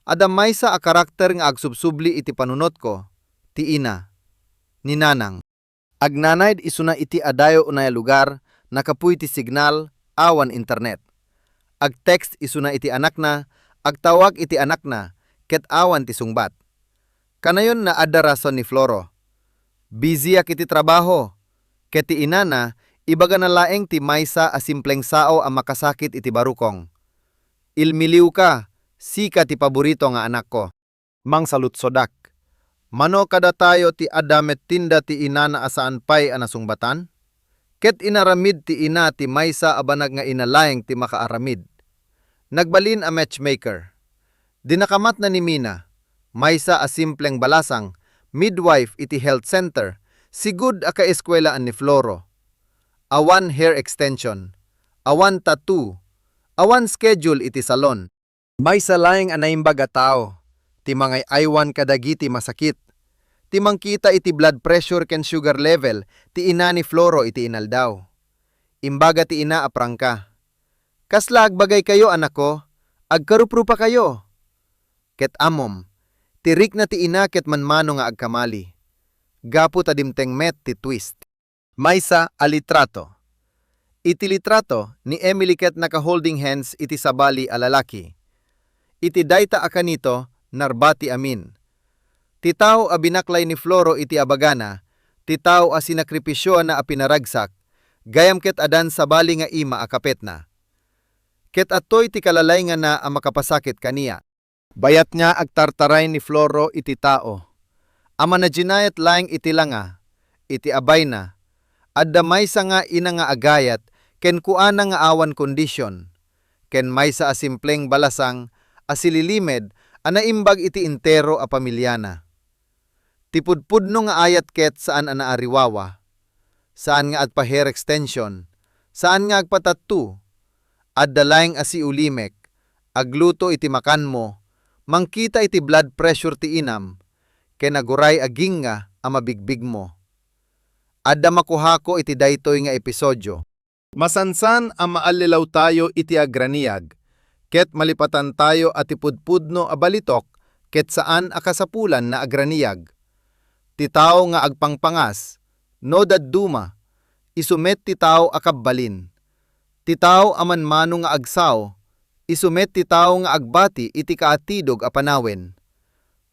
ada maysa a karakter nga agsubsubli iti panunot ko, ti ina, ni nanang. Agnanayd isuna iti adayo unay lugar, nakapuy ti signal, awan internet. Ag-text isuna iti anak na, agtawag iti anak na, ket awan ti sungbat. Kanayon na adda rason ni Floro. Busy ak iti trabaho, ket ti ina na, ibaga na laeng ti maysa a simpleng sao a makasakit iti barukong. Ilmiliw ka, sika ti paborito nga anak ko. Mang salutsodak. Mano kada tayo ti adamet tinda ti ina na asaan pay anasungbatan? Ket inaramid ti ina ti maysa a banag nga inalayeng ti makaaramid. Nagbalin a matchmaker. Dinakamat na ni Mina, maysa a simpleng balasang, midwife iti health center, sigud a kaeskwelaan ni Floro. Awan hair extension, awan tattoo, awan schedule iti salon. Maysa laeng anaimbag a tao, ti mangay aywan kadagiti masakit. Ti mangkita iti blood pressure ken sugar level, ti ina ni Floro iti inaldaw. Imbaga ti ina aprangka. Kasla agbagay kayo anak ko, agkaruprupa kayo. Ket amom, tirik na ti ina ket manmano nga agkamali. Gapu ta dimteng met ti twist. Maysa a litrato. Iti litrato ni Emily ket naka-holding hands iti sabali a lalaki. Iti dayta a kanito, narbati amin. Ti tao a binaklay ni Floro iti abagana, ti tao a sinakripisyo na a pinaragsak, gayam ket adan sabali nga ima a kapet na. Ket atoy ti kalalay nga na a makapasakit kaniya. Bayat niya agtartaray ni Floro iti tao. Ama na ginayat laeng iti langa, iti abay na, adda maysa nga ina nga agayat, ken kuana nga awan kondisyon, ken maysa a simpleng balasang, asililimed, anaimbag iti intero a pamilyana. Tipudpudno nga ayat ket saan ana ariwawa, saan nga agpa hair extension, saan nga agpatattu, adda laeng asiulimek, agluto iti makan mo, mangkita iti blood pressure ti inam, ken aguray aging nga a mabigbig mo. Adda makuhako iti daytoy nga episodyo. Masansan a maalilaw tayo iti agraniyag, ket malipatan tayo at ipudpudno a balitok, ket saan a kasapulan na agraniyag. Ti tao nga agpangpangas, no dadduma, isumet ti tao akabbalin. Ti tao amanmano nga agsaw, isumet ti tao nga agbati iti kaatidog a panawen.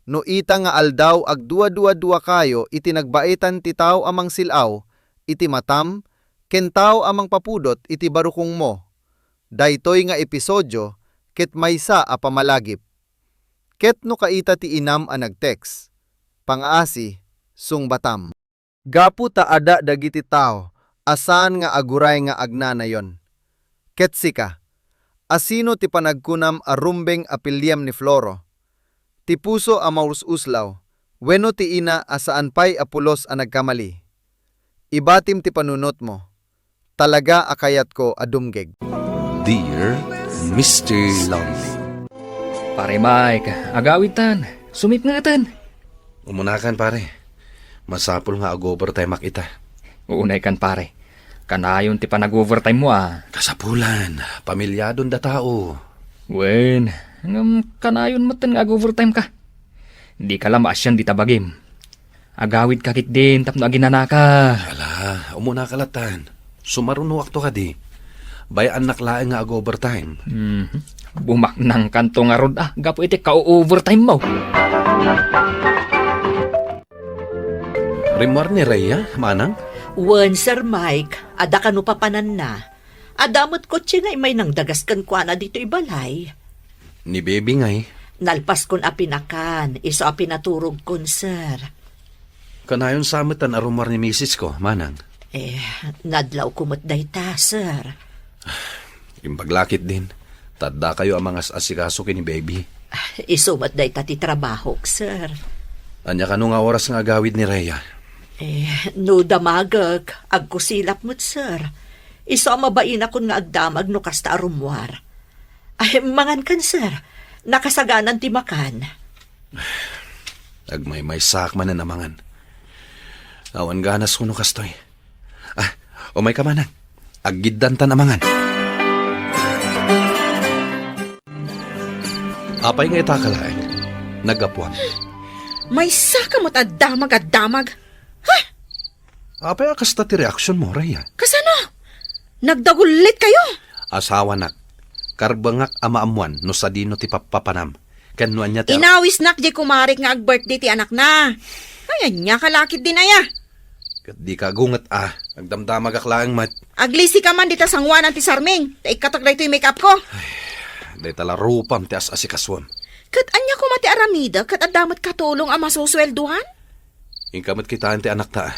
No ita nga aldaw agdua-dua-dua kayo iti nagbaitan ti tao amang silaw, iti matam, ken tao amang papudot iti barukong mo. Daytoy nga episodyo, ket maysa a pamalagip. Ket no kaita ti inam a nagtext, pangaasi, sungbatam. Gapu ta ada dagiti tao, asan nga aguray nga agnanayon. Ket sika, asino ti panagkunam a rumbeng apilyam ni Floro. Ti puso a mauruslaw, wenno ti ina asaan pay apulos a nagkamali. Ibatim ti panunot mo, talaga akayat ko adumgeg. Dear Mr. Lonely. Pare Mike, agawitan, sumip nga atan. Umunakan pare, masapul nga ag-overtime makita. Uunay kan pare, kanayon ti panag-overtime mo ah. Kasapulan, pamilyadon da tao. Wen, kanayon mo nga overtime ka. Di ka lang maasyan di tabagim. Agawid kakit din, tapno aginana ka. Ala, umuna kalatan. Sumaruno akto ka di. Bayaan naklaeng nga ag-overtime. Bumak ng kanto nga rod gapo iti ka-overtime mo. Rimar ni Rhea, manang? Wen, Sir Mike, ada ka no papanan na. Adamot ko nga may nang dagaskan kwa na dito ibalay. Ni baby ngay. Nalpas kon apinakan, iso apinaturog kon, sir. Kanayon samitan arumar ni misis ko, manang. Nadlaw kumot dayta, sir. Imbaglakit din. Tadda kayo ang mga asikaso kini baby. Isumat dayta ti trabaho, sir. Anya ka nga oras nga gawid ni Rhea. No damagag, agkusilap mo't, sir. Iso mabain ako nga agdamag no kasta arumwar. Ay, mangan kan, sir. Nakasaganan ti makan. Agmay sakman na namangan. Awan ganas kuno kastoy. Umay ka manang. Aggidan ta namangan. Apay nga itakalain. Nagapuan. May saka mo't addamag. Apay akasta ti reaksyon mo, Rhea. Kasano? Nagdagulit kayo? Asawa nak. Karbangak amaamuan no sa dino ti papapanam. Kanuan niya ti... Inawis nak di kumarik nga ag-birthday ti anak na. Ayan niya kalakit din aya. Di ka gungat Agdamdamag aklaang mat. Aglisi ka man dita sangwanan ti Sarming. Ta ikatak da ito yung make-up ko. Day tala rupam ti asikaswam. Kat anya ko mati aramida kat adamat katulong ang masuswelduhan? Ingkamot kita ti anak ta.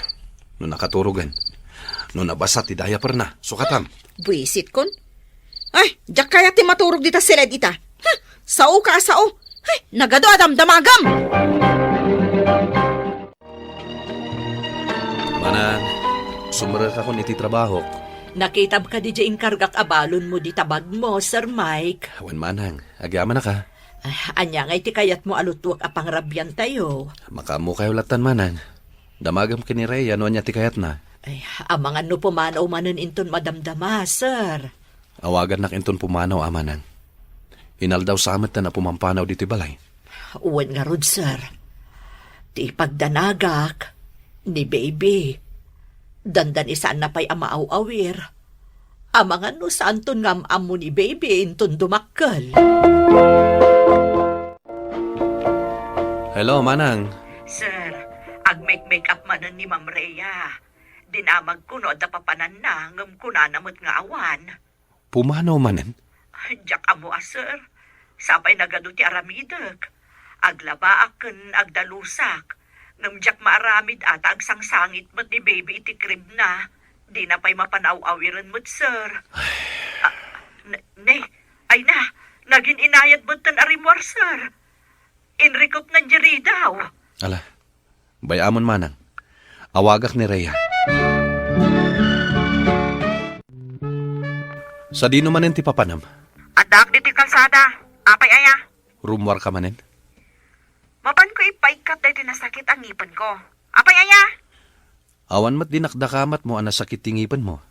No nakaturugan. No nabasa ti diaper na. Sukatam. Buisit kon. Ay, jak kaya ti maturog dita sila dita. Ha, sao ka sao. Ay, nagado adam damagam. Manang, sumara ka kon iti trabaho. Nakitab ka di dyan kargak abalon mo di tabag mo, Sir Mike. Awan manang, agyaman na ka. Anya nga iti kayat mo alutwak apang rabyan tayo. Makamu kayo latan manang. Damagam kini Rhea no anya ti kayat na. Ay, amangan no pumanaw manen inton madamdama, sir. Awagan nak inton pumanaw amanang. Inaldaw sa amat na pumampanaw dito balay. Uwan nga rod, sir. Ti pagdanagak ni baby. Dandan isaan na pa'y amaaw-awir. Amangan no saan ton ngam-am mo ni baby inton dumakkel. Hello, manang. Sir, ag-make up manan ni Ma'am Rhea. Dinamag ko no, da papanan na, ngam ko na namot nga awan. Pumanaw manan? Diyak amo sir. Sapay nagado ti aramidag. Aglaba aken agdalusak. Ngam diyak maaramid ata agsangsangit mo't ni baby iti crib na. Di na pa'y mapanaw-awiran mo't, sir. Ay na, naging inayad mo't tan arimwar, sir. Inrikop ng jiri daw. Ala, bayamon manang. Awagak ni Rhea. Sa dino manen ti papanam? Adak di ti kalsada. Apay aya. Rumwar ka manen? Mapan ko ipaikat dahil nasakit ang ngipin ko. Apay aya. Awan mat dinakdakamat mo ang nasakit tingipan mo.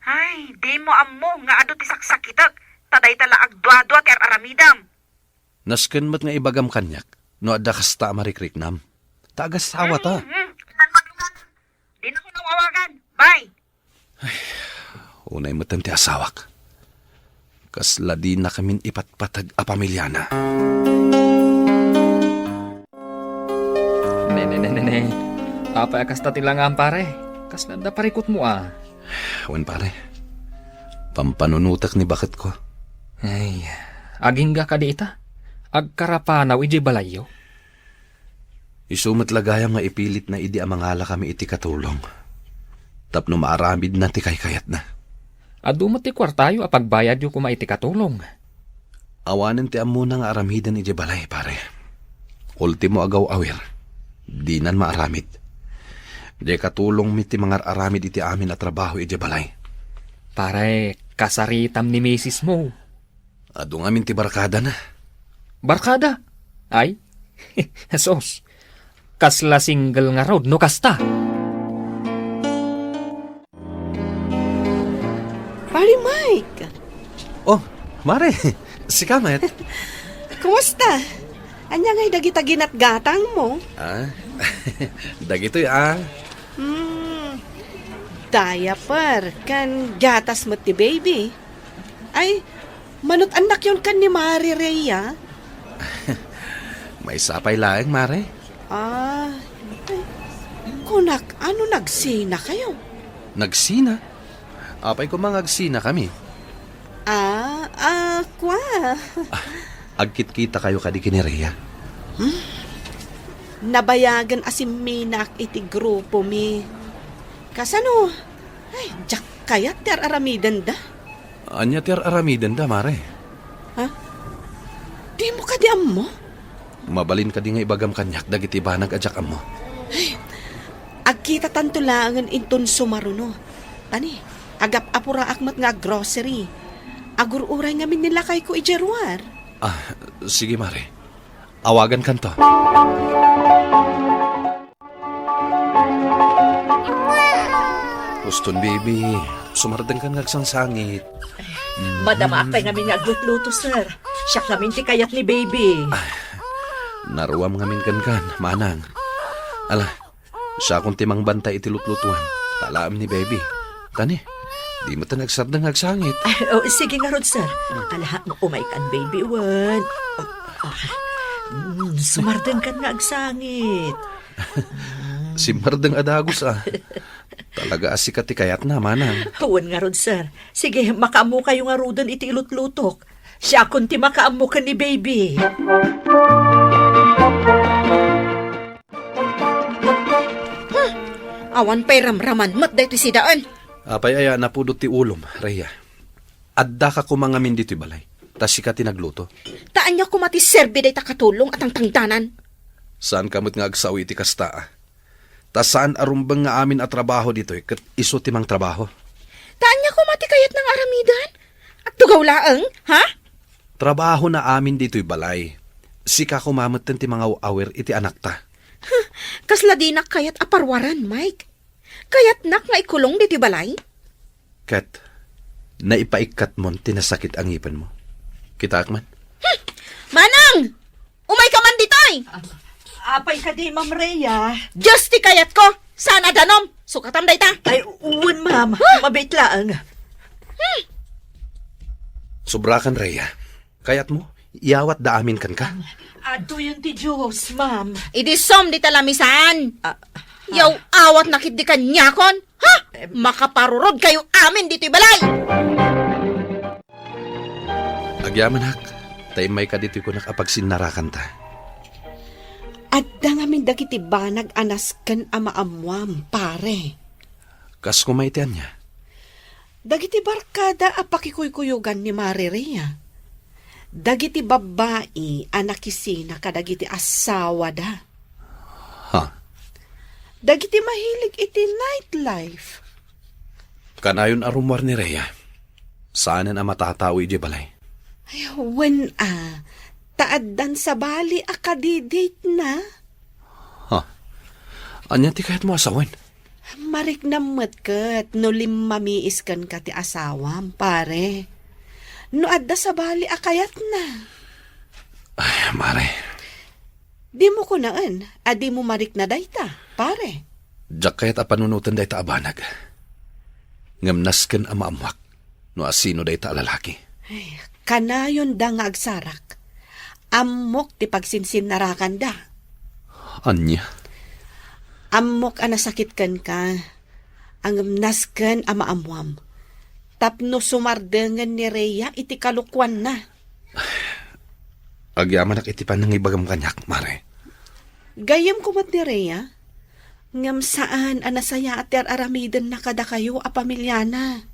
Ay, di mo ammo nga ado ti saksakitak. Taday tala agdwa-dwa ti aramidam. Nasken mat nga ibagam kanyak. No adda kasta marikriknam. Tagas sawa ta. Di na ko nawawagan. Bye. Unay matan ti asawak. Kasla di na kamin ipatpatag a pamilyana. Ne. Apa akas tatilangan pare? Kasla da parikot mo Wan pare. Pampanunutak ni bakit ko. Ay, aging ga ka di ita? Agkarapanaw iji balayo? Isumat lagayam nga ipilit na idi amangala kami iti katulong. Tapno maaramid na ti kayat na. Adumot ti kwartayo apagbayad yu kuma iti katulong. Awanin ti amuna nga aramidan iti balay, pare. Ultimo agaw awir. Dinan maaramid. Di katulong mi ti mga aramid iti amin at trabaho iti balay. Pare, kasaritam ni misis mo. Ado ngamin ti barkada na. Barkada? Ay, sos. Kasla single nga road, no kasta. Pari Mike. Oh, mare. Si Kamet. Kumusta? Anya nga'y dagita ginatgatang mo? Ah, dagito'y ah. Diaper, kan gatas mo ti baby. Ay, manot anak yun kan ni Mari Rhea. May sapay laeng, Mare. Ah, ay, kunak, ano nagsina kayo? Nagsina. Apay ko mga agsina kami. Kwa. Agkit-kita kayo kadi kinireya. Nabayagan asim minak iti grupo mi. Kasano? Ay, jak kayat ter aramidan da. Anya tiar aramidan da, Mare. Di mo ka di mo? Mabalin ka di nga ibagam kanyak dagiti banag adyak mo. Agkita tanto langan inton sumaruno. Tani, agap apura akmat nga grocery. Agur-uray nga minilakay ko ijerwar. Ah, sige, Mare. Awagan kanto. Huston, baby. Sumardang ka ngagsang sangit. Madama akay nga minagluto, sir. Siya kami ti kayat ni baby. Naruam ngamin kan, manang. Ala, siya kung timang bantay itilutlutuan. Talaam ni baby. Tani, di mo ta nagsardang ngagsangit. Sige nga rod, sir. Alahat mo umaikan, baby, wan. Sumardang ka nga agsangit. Si Mardang Adagos ah. Talaga asikati kayat na, manang. Wan nga rod, sir. Sige, makaamu kayo nga rodan iti ilutlutok. Siya kung ti makaamu ka ni baby. Awan pa'y ramraman, mat dahi si daan. Apay aya napudot ti ulom, Rhea. Adda ka kumangamin dito'y balay. Tas sika tinagluto. Taan niya kumati serbi dahi takatulong at ang tangtanan. Saan kamot nga agsawi iti kasta ah? Tas saan arumbang nga amin at trabaho dito'y kat iso timang trabaho? Taan niya kumati kayat ng aramidan. At tugaw laang, ha? Trabaho na amin dito'y balay. Sika kumamot ti mga awer iti anak ta. Kasla di nak kayat aparwaran, Mike. Kayat nak nga ikulong diti balay. Kat, naipaikat mon tinasakit ang ipin mo. Kita man? Manang! Umay ka man ditoy! Apay ka di, Ma'am Rhea. Diyos ti kayat ko! Sana danom! Sukatam day ta! Ay, uwan, ma'am. Mabait lang. Sobrakan, Rhea. Kayat mo, iawat da amin kan ka. Ado yun ti Diyos, ma'am. Idisom di talamisan! Yaw awat nakit di kanyakon! Ha? Makaparurod kayo amin dito'y balay! Agyaman hak, tayo may ka dito'y ko nakapagsinarakan ta. At dangamin dagiti banag anas kan amaamuam, pare. Kas kumaitian niya. Dagiti barkada apakikuykuyugan ni Mari Rhea. Dagiti babae anakisina kadagiti asawa da. Ha? Dagiti mahilig iti nightlife. Kanayon arumwar ni Rhea. Saanan ang matatawi di balay? Ay, when taaddan sa bali akadidate na. Ha? Anya ti kahit mo asawan? Marik na matkat no limamiis kan ka ti asawam, pare. No adda sa bali akayat na. Ay, Mare. Di mo kunaan, adi mo marik na dayta, pare. Diyak kahit apanunutan day ta abanag. Ngamnas kan amaamuak. No asino day ta lalaki. Ay, kanayon da nga agsarak. Amok ti pagsinsinarakan da. Anya? Amok anasakit kan ka. Ang nasken amaamuam. Tapno sumardengan ni Rhea iti kalukwan na. Agyaman ak itipan ng ibagam kanyak, Mare. Gayam kumat ni Rhea. Ngam saan anasaya at aramidan na kada kayo a pamilyana.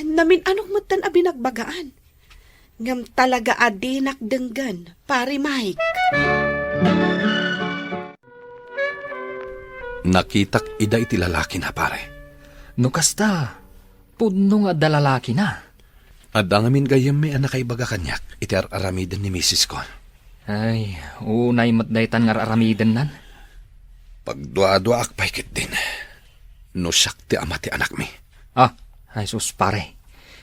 Namin anong matan a binagbagaan. Ngam talaga adinak denggan, pare Mike. Nakitak ida iti lalaki na, pare. No kasta, pudno nga dalalaki na. At dangamin gayam may anak ay baga kanyak, iti aramidan ni Mrs. ko. Ay, unay matdaytan nga aramidan nan. Pagdua-dua ak paikit din. No siyak ti ama ti anak mi. Ah, ay sus pare.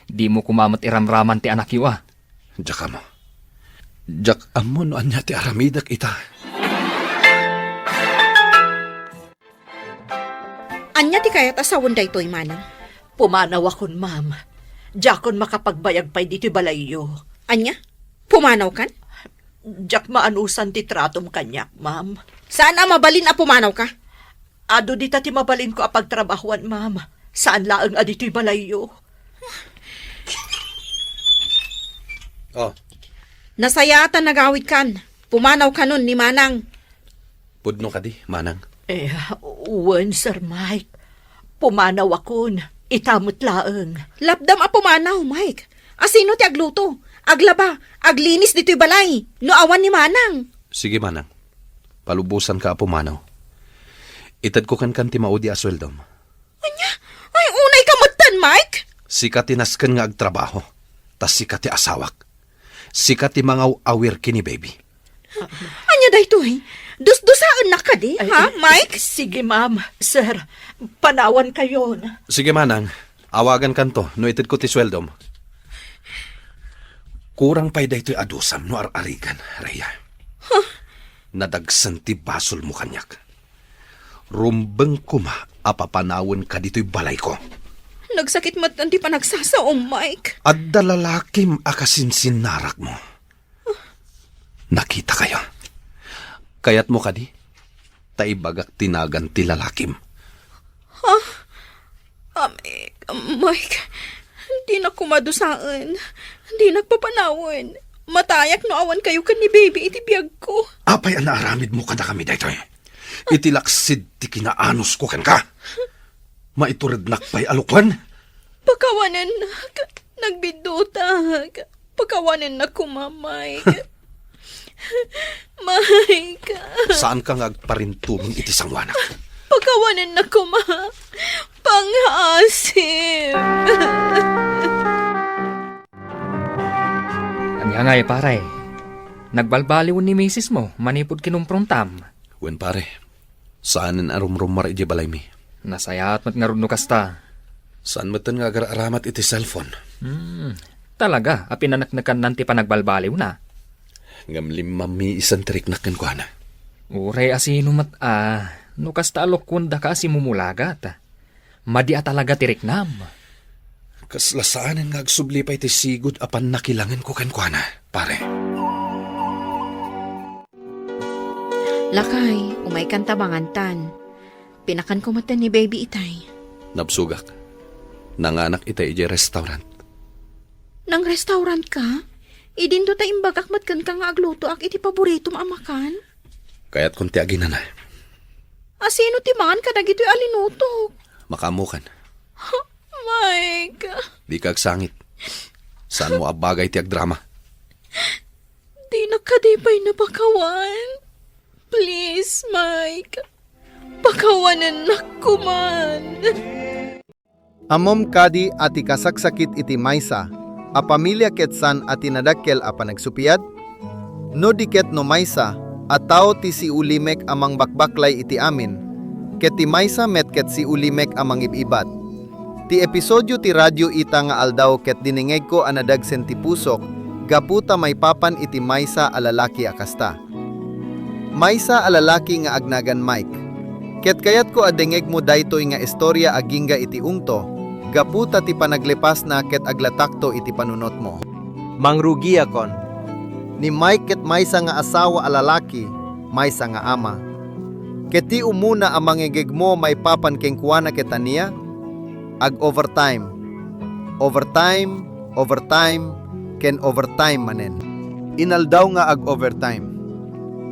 Di mo kumamat iramraman ti anak yu ah. Diyak mo. Diyak amo no anya ti aramidak ita. Anya ti kayat asawon daytoy manang. Pumanaw akon, ma'am. Jakon makapagbayag pa'y dito balayo. Anya? Pumanaw kan? Jak maanusan ti tratom kanyak, ma'am. Saan na mabalin a pumanaw ka? Ado di ti mabalin ko apagtrabahuan, ma'am. Saan laang adito'y balayo? Oh, Nasayatan nagawid kan. Pumanaw ka nun ni manang. pudno ka di, manang. Uwan, Sir Mike. Pumanaw akon. Itamot laang. Lapdam a pumanaw, Mike. Asino ti agluto? Aglaba, aglinis dito'y balay. No awan ni manang. Sige, manang. Palubusan ka apumanaw. Itad ko kan ti maudi asweldom. Ay, unay kamutan, Mike. Sika ti nasken nga agtrabaho. Tas sika ti asawak. Sika ti mangaw awir kini baby. Anya daytoy? Dus-dusaan na ka di, ha, Mike? Sige, ma'am. Sir, panawan kayo. Sige, manang. Awagan kanto, no itad ko ti sweldom. Kurang pa'y daytoy adusam no ar-arigan, Rhea. Nadagsan ti basol mo kanyak. Rumbeng kuma apapanawon ka dito'y balay ko. Nagsakit matan ti panagsasaom, Mike. At dalalakim akasinsinnarak mo. Nakita kayo. Kayat mo ka di? Taibagak tinagan ti lalakim. Mike, hindi na kumadusaan. Hindi nagpapanawon. Matayak no awan kayo kan ni baby iti biyag ko. Apay ang naaramid mo kada kami daytoy. Itilaksid ti kinaanos ko kan ka. Maiturid nakpay alukwan. Pakawanan na, nagbidutag. Pakawanan na Mike. Mike, Saan ka ngagparintuming iti sangwanak? pakawanan na Panghasim. Anya nga pare. Nagbalbaliw ni misis mo, manipod kinumprontam. Wen pare, saan ang arumrumar iti balay mi? Nasayat mat nga rudno kasta. Saan matan nga agaramat iti cellphone? Talaga, apinanaknakan nanti pa nagbalbaliw na. Ngam limami isang trik na kenkwana. Uray asino mat no kasta alokwanda ka si mumulagat. Madia talaga tiriknam. Kaslasaanan nga agsubli pa iti sigud apan nakilangan ko kenkwana, pare. Lakay, umay kan tabangantan. Pinakan ko matan ni baby itay. Nabsugak. Nanganak itay iti restaurant. Nang restaurant ka? Idin to ta imbagak matkan ka nga agluto ak iti paborito amakan. Kaya't kung tiagin na. Asino ti mangan ka dagito'y alinutok? Makamukan. Mike, Di ka agsangit. Saan mo abagay ti agdrama? di na kadipay na pakawan. Please, Mike. Pakawanan na man. Amom kadi ati kasaksakit iti maysa, a pamilya ketsan ati nadakkel a panagsupiad? No diket no maysa, at tao ti si ulimek amang bakbaklay iti amin, ket ti maysa met ket si ulimek amang ibat. Ti episodyo ti radyo ita nga aldaw ket diningeg ko anadagsen ti pusok, gaputa may papan iti maysa a lalaki a kasta. Maysa a lalaki nga agnagan Mike. Ket kayat ko adengeg mo daytoy nga istorya agingga iti ungto, gaputa ti panaglipas na ket aglatakto iti panunot mo. Mangrugi akon. Ni Mike ket maysa nga asawa a lalaki, maysa nga ama. Ket ti umuna ang mangigig mo may papan keng kuwana ket aniya, ag overtime. Overtime, ken overtime manen. Inaldaw nga ag overtime.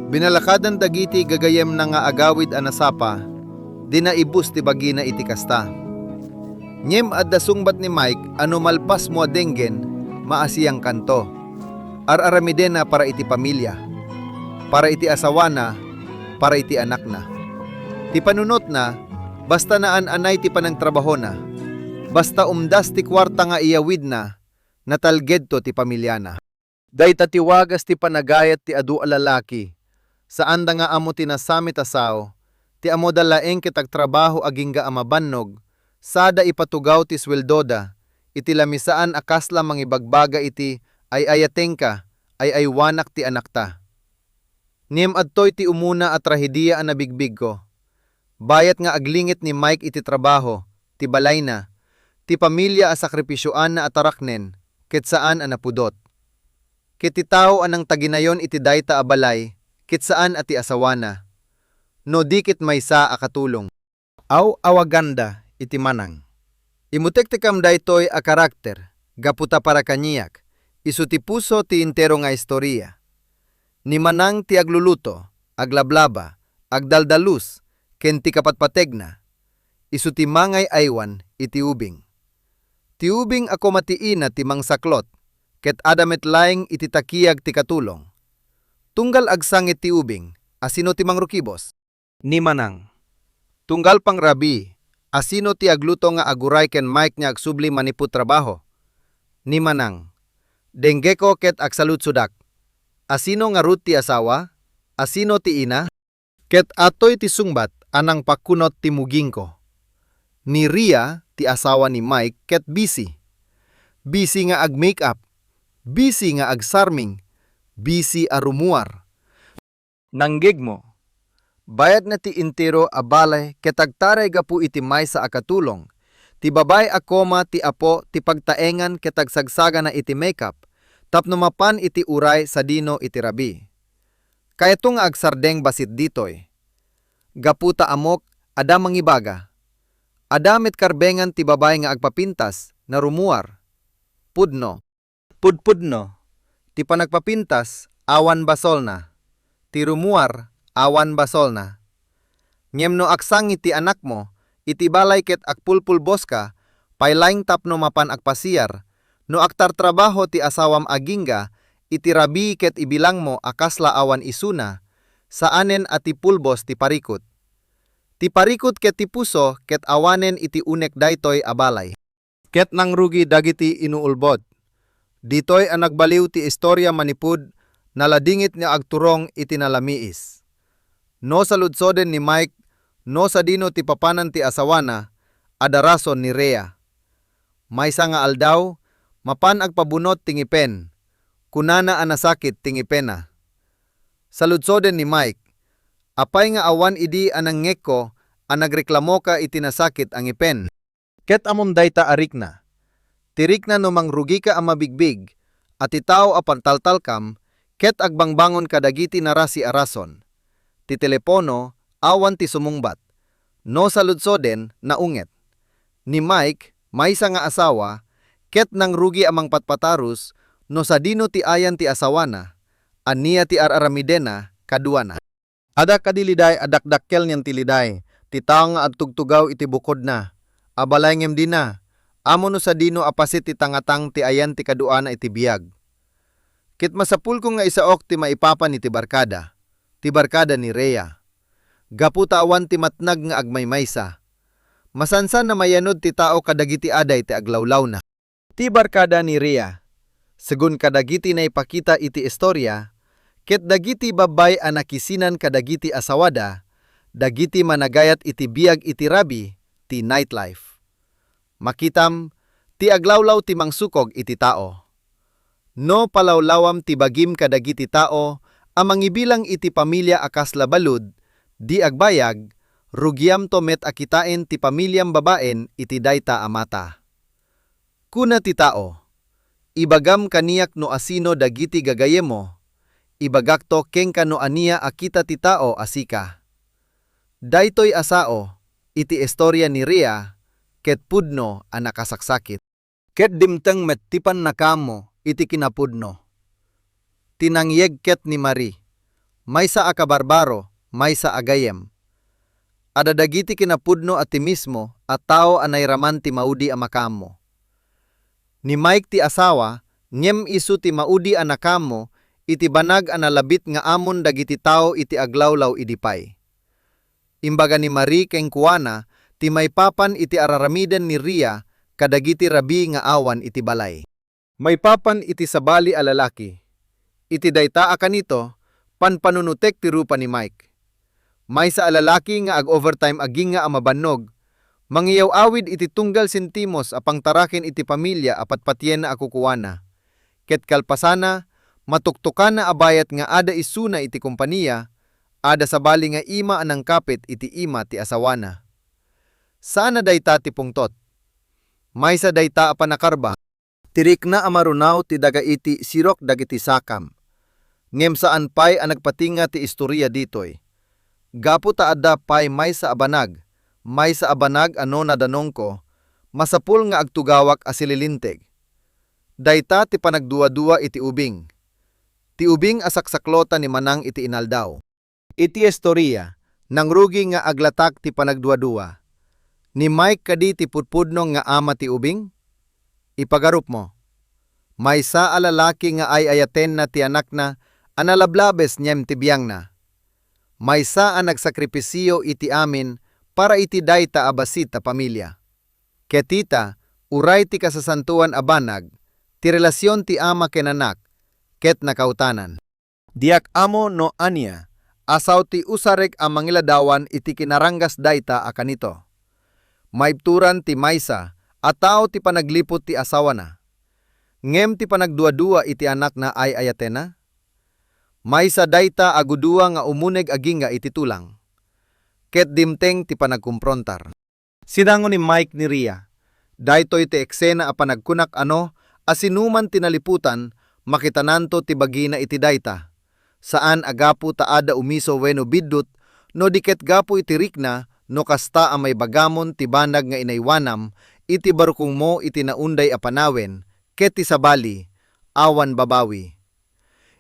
Binalakadan dagiti gagayem na nga agawid anasapa, dinaibus ti bagina iti kasta. Nyem adda sungbat ni Mike ano malpas mo adenggen, maasiyang kanto. Araramiden na para iti pamilya, para iti asawana, para iti anak na. Ti panunot na, basta naan anay ti panang trabaho na, basta umdas ti kwarta nga iyawid na, natalged to ti pamilya na. Dayta tiwagas ti panagayat ti adu a lalaki, saan da nga amo tinasami tasaw, ti amo dalaeng kitag trabaho agingga amabannog, sada ipatugaw ti sweldoda, iti lamisaan akas lamang ibagbaga iti ay ayateng ka, ay wanak ti anak ta. Niem adtoy ti umuna at trahediya ang nabigbig ko. Bayat nga aglingit ni Mike iti trabaho, ti balay na, ti pamilya a sakripisyoan na ataraknen, ket saan ang napudot. Ket ti tao anang taginayon iti dayta a balay, ket saan ati asawana. No dikit maysa a katulong. Aw awaganda iti manang. Imutek ti kam daytoy a karakter, gaputa para kanyiyak, isu ti puso ti intero nga istorya. Ni manang ti agluluto, aglablaba, agdaldalus, ken ti kapatpategna, isu ti mangay aywan iti ubing. Ti ubing ako matiina ti mangsaklot, ket adamet laeng iti takiyag ti katulong. Tunggal agsangit ti ubing, asino ti mangrukibos? Ni manang. Tunggal pang rabi, asino ti agluto nga aguray ken Mike nga agsubli maniput trabaho? Ni manang. Dengge ko ket agsalutsudak. Asino nga rut ti asawa? Asino ti ina? Ket atoy ti sungbat anang pakunot ti muging ko. Ni Ria ti asawa ni Mike ket busy. Busy nga ag-makeup. Busy nga ag-sarming. Busy a rumuar. Nanggig mo. Bayad na ti intero a balay ket agtaray gapu iti maysa a katulong. Ti babay a koma ti apo ti pagtaengan ket agsagsaga na iti makeup. Tapno mapan iti uray sa dino iti rabi. Kaya nga agsardeng basit ditoy. Gaputa amok, ada mangibaga. Adamit karbengan ti babay nga agpapintas, na rumuar. Pudno. Pudpudno. Ti panagpapintas, awan basol na. Ti rumuar, awan basol na. Ngemno aksang iti anak mo, iti balay ket agpulpulbos ka, pailaing tapno mapan agpasiyar, no aktar trabaho ti asawam agingga, iti rabi ket ibilang mo akasla awan isuna, saanen ati pulbos ti parikot. Ti parikot ket ti puso ket awanen iti unek daytoy abalay. Ket nang rugi dagiti inuulbod. Ditoy ang nagbaliw ti istorya manipud, naladingit nga agturong iti nalamiis. No sa ludsoden ni Mike, no sa dino ti papanan ti asawana, adarason ni Rhea. Maysa nga aldaw, mapan agpabunot tingipen, kunana anasakit tingipena. Sa ludsoden ni Mike, apay nga awan idi anang ngeko ang nagreklamo ka iti nasakit ang ipen. Ket amom dayta arik na. Tirik na no mangrugi ka ang mabigbig, at itaw apan taltalkam, ket agbangbangon kadagiti narasi arason. Ti telepono, awan ti sumungbat. No sa ludsoden, naunget. Ni Mike, maysa nga asawa, ket nang rugi amang patpatarus, no sa dino ti ayan ti asawana, aniya ti araramidena, kaduana. Ada kadiliday adakdakkel niyan ti liday, ti tao nga agtugtugaw iti bukod na, abalay ngem di na, amo no sa dino apasit ti tangatang ti ayan ti kaduana iti biyag. Kit masapul ko nga isaok ti maipapan iti barkada, ti barkada ni Rhea. Gaputa awan ti matnag nga agmaymaysa. Masansan na mayanod ti tao kadagiti aday ti aglawlaw na. Ti barkada ni Rhea, segun kadagiti na ipakita iti istorya, ket dagiti babay anakisinan kadagiti asawada, dagiti managayat iti biag iti rabi, ti nightlife. Makitam, ti aglawlaw ti mangsukog iti tao. No palawlawam ti bagim kadagiti tao, amangibilang iti pamilya akas labalud, di agbayag, rugyam to met akitain ti pamilyam babaen iti dayta amata. Kuna ti tao, ibagam kaniyak no asino dagiti gagayemo, ibagak to keng kano aniya akita ti tao asika. Daytoy asao, iti istorya ni Rhea, ket pudno a nakasaksakit. Ket dimteng met tipan nakamo, iti kinapudno. Tinangyeg ket ni Marie, maysa a kabarbaro, maysa agayem. Adadagiti kinapudno at ti mismo at tao anay raman ti maudi a makamo. Ni Mike ti asawa, ngem isu ti maudi a nakamo, iti banag analabit nga amon dagiti tao iti aglawlaw idipay. Imbaga ni Marie keng kuana, ti may papan iti araramiden ni Rhea, kadagiti rabi nga awan iti balay. May papan iti sabali a lalaki. Iti dayta akanito, panpanunutek ti rupa ni Mike. Maysa a lalaki nga ag-overtime aging nga amabannog, mangiyaw awid iti tunggal sentimos apang taraken iti pamilya apat patyen na akukuana. ket kalpasana, matuktukan na abayat nga ada isuna iti kompanya, ada sabali nga ima anang kapit iti ima ti asawana. Sana dayta ti pungtot? Maysa dayta apanakarba, tirik na amarunaw ti daga iti sirok dagiti sakam. Ngem saan pay ang nagpatinga ti istorya ditoy. Gapu ta adda pay maysa abanag ano nadanong ko, masapul nga agtugawak asililinteg. Dayta ti panagduwa-duwa iti ubing. Ti ubing asaksaklota ni manang iti inaldaw. Iti istorya, nang rugi nga aglatak ti panagduwa-duwa. Ni Mike kadi ti putpudno nga ama ti ubing? Ipagarup mo. Maysa a lalaki nga ay ayaten na ti anak na analablabes niyem ti biyang na. Maysa a nagsakripisyo iti amin para iti dayta abasit ta pamilya. Ketita, uray ti kasasantuan abanag, ti relasyon ti ama ken anak, ket nakautanan. Diak amo no anya, asaw ti usarek ang mangiladawan iti kinaranggas dayta a kanito. Maibturan ti maysa, ataw ti panaglipot ti asawa na. Ngem ti panagduwa-duwa iti anak na ay ayatena. Maysa dayta agudua nga umuneg aginga iti tulang. Ket dimteng ti panagkumprontar. Sinango ni Mike ni Ria, daytoy ti eksena a panagkunak ano, asinuman tinaliputan, makitananto ti bagina iti dayta. Saan agapu taada umiso wenno biddut, no diket gapu iti rikna, no kasta a may bagamon ti banag nga inaywanam, iti barukong mo iti naunday a panawen, ket ti sabali, awan babawi.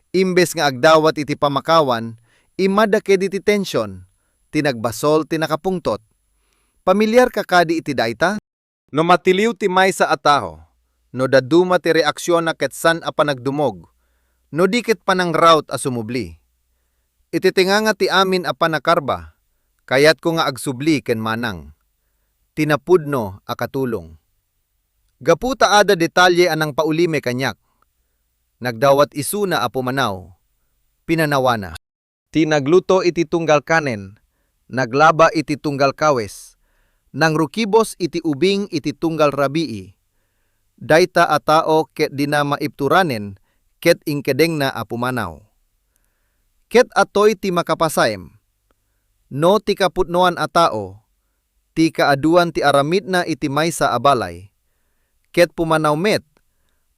Imbes nga agdawat iti pamakawan, imada ket iti tensyon, tinagbasol tinakapungtot. Pamilyar ka kadi iti dayta? No matiliw ti maysa a taho, no daduma ti reaksyon na ket san a panagdumog, no dikit panang rout a sumubli. Iti tinganga ti amin a panakarba, kayat ko nga agsubli ken manang. Tinapudno a katulong. Gaputa ada detalye anang paulime kanyak. Nagdawat isuna a pumanaw, pinanawana. Tinagluto iti tunggal kanen, naglaba iti tunggal kawes, nang rukibos iti ubing iti tunggal rabii. Dayta a tao ket di na maipturanen, ket ingkedeng na a pumanaw. Ket atoy ti makapasayem, no ti kaputnoan a tao, ti kaaduan ti aramid na iti maysa a balay, ket pumanaw met,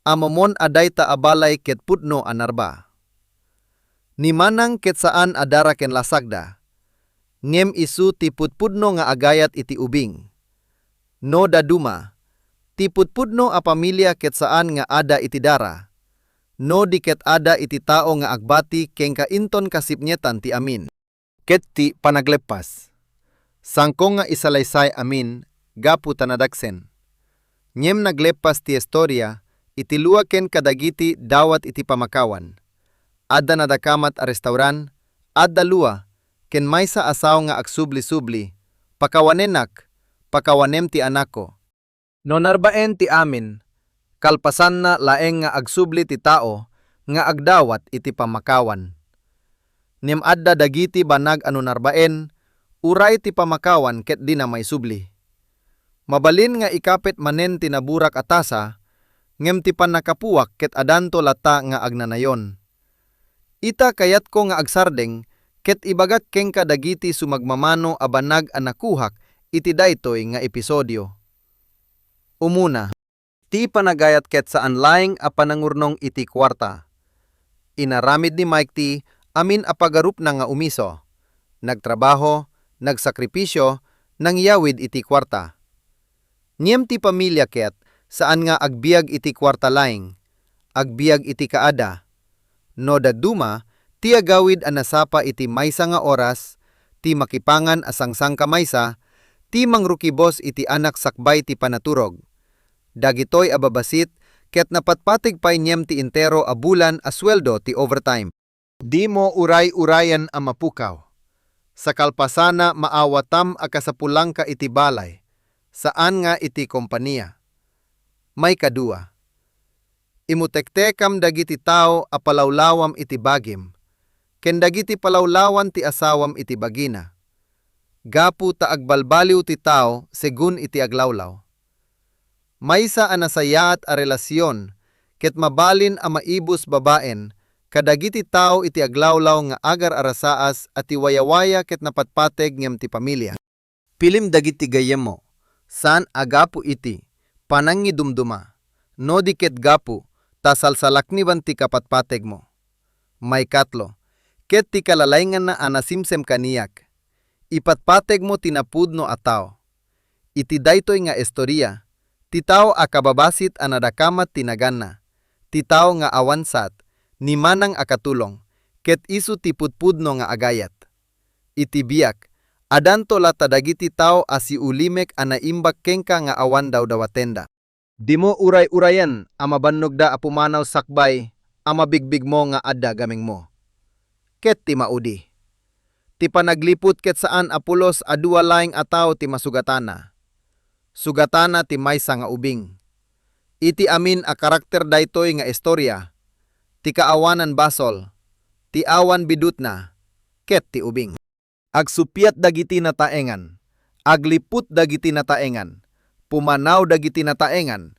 amamon adayta a balay ket putno a narba. Ni manang ket saan adara ken lasagda, ngem isu ti putpudno nga agayat iti ubing. No daduma, ti putpudno a pamilya ket saan nga ada iti dara, no di ket ada iti tao nga agbati ken kainton kasipnyetan ti amin. Ket ti panaglepas, sangko nga isalaysay amin, gapu tanadaksen. Ngem naglepas ti istorya, iti luwa ken kadagiti dawat iti pamakawan. Adda nadakamat a restauran, adda luwa, ken maysa asaw nga agsubli-subli, pakawanenak, pakawanem ti anako. No narbaen ti amin, kalpasan na laeng nga agsubli ti tao, nga agdawat iti pamakawan. Nim adda dagiti banag ano narbaen, uray ti pamakawan ket di na may subli. Mabalin nga ikapet manen ti naburak atasa, ngem ti panakapuwak ket adanto lata nga agnanayon. Ita kayat ko nga agsardeng, ket ibagat keng kadagiti sumagmamano a banag a nakuhak iti daytoy nga episodyo. Umuna, ti panagayat ket saan laeng a panangurnong iti kwarta. Inaramid ni Mike ti amin a pagarup na nga umiso. Nagtrabaho, nagsakripisyo, nangyawid iti kwarta. Ngem ti pamilya ket saan nga agbiag iti kwarta laeng, agbiag iti kaada. No daduma, ti agawid a nasapa iti maysa nga oras, ti makipangan asangsang kamaysa, ti mangrukibos iti anak sakbay ti panaturog. Dagitoy ababasit, ket napatpatig pay niyem ti intero a bulan a sweldo ti overtime. Di mo uray-urayan a mapukaw. Sa kalpasana maawatam a kasapulang ka iti balay, saan nga iti kompanya. May kadua. Imutektekam dagiti tao a palawlawam iti bagim, ken dagiti palawlawan ti asawam iti bagina. Gapu ta agbalbaliw ti tao segun iti aglawlaw. Maysa a nasayaat a relasyon, ket mabalin a maibus babaen, kadagiti tao iti aglawlaw nga agar arasaas at iwayawaya ket napatpateg ngem ti pamilya. Pilim dagiti gayem mo, san agapu iti, panangi dumduma, no di ket gapu, tasalsalakniban ti kapatpateg mo. May katlo, ket ti kalalayngan na anasimsem kaniyak, ipatpateg mo tinapudno a tao. Iti daytoy nga istorya, ti tao a kababasit a nadakamat tinaganna, ti tao nga awansat, ni manang akatulong, ket isu ti putpudno nga agayat. Iti biyak, adanto lata dagiti tao a si ulimek a naimbak kenka nga awan daw dawatenda. Di mo uray-urayan a mabannog da a pumanaw sakbay, a mabigbig mo nga adda gaming mo. Ket ti maudi. Ti panagliput ket saan apulos a dua laing a tao ti masugatana. Sugatana ti maysa nga ubing. Iti amin a karakter daytoy nga istorya, ti kaawanan basol, ti awan bidutna, ket ti ubing. Agsupiat dagiti nataengan, agliput dagiti nataengan, pumanaw dagiti nataengan,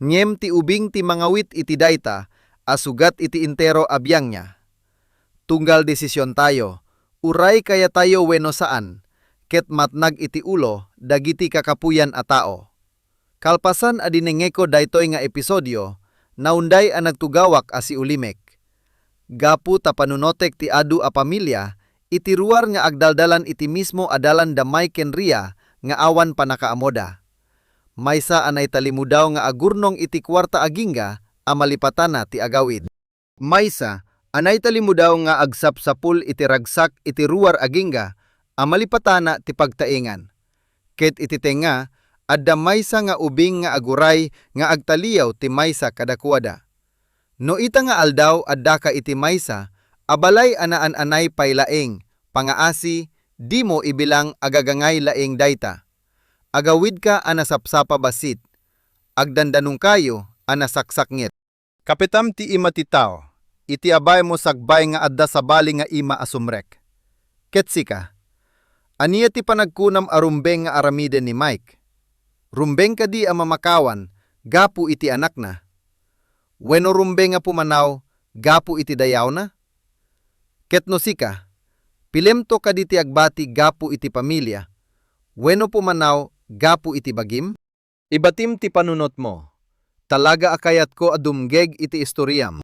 ngem ti ubing ti mangawit iti dayta, asugat iti intero abiyang niya. Tunggal desisyon tayo, uray kaya tayo wenno saan, ket matnag iti ulo, dagiti kakapuyan a tao. Kalpasan adinengeko daytoy nga episodyo, naunday a nagtugawak a si ulimek. Gapu ta panunotek ti adu a pamilya, iti ruar nga agdaldalan iti mismo adalan damay ken riya nga awan panakaamoda. Maysa anay talimudaw nga agurnong iti kwarta agingga a malipatana ti agawid. Maysa anay talimudaw nga agsapsapul iti ragsak iti ruar agingga a malipatana ti pagtaingan. Ket iti tenga adda maysa nga ubing nga aguray nga agtaliyaw ti maysa kadakwada. No ita nga aldaw adda ka iti maysa, abalay anaan-anay paylaeng, pangaasi, di mo ibilang agagangay laeng dayta. Agawid ka anasapsapa basit, agdandanong kayo anasaksakngit. Kapitam ti ima ti tao, iti abay mo sagbay nga adda sa bali nga ima asumrek. Ketsika, aniya ti panagkunam a rumbeng nga aramiden ni Mike. Rumbeng kadi a mamakawan, gapu iti anak na. Wenno rumbeng nga pumanaw, gapu iti dayaw na. Ketno sika, pilemto kaditi agbati gapu iti pamilya, wenno pumanaw, gapu iti bagim. Ibatim ti panunot mo, talaga akayat ko adumgeg iti istoryam.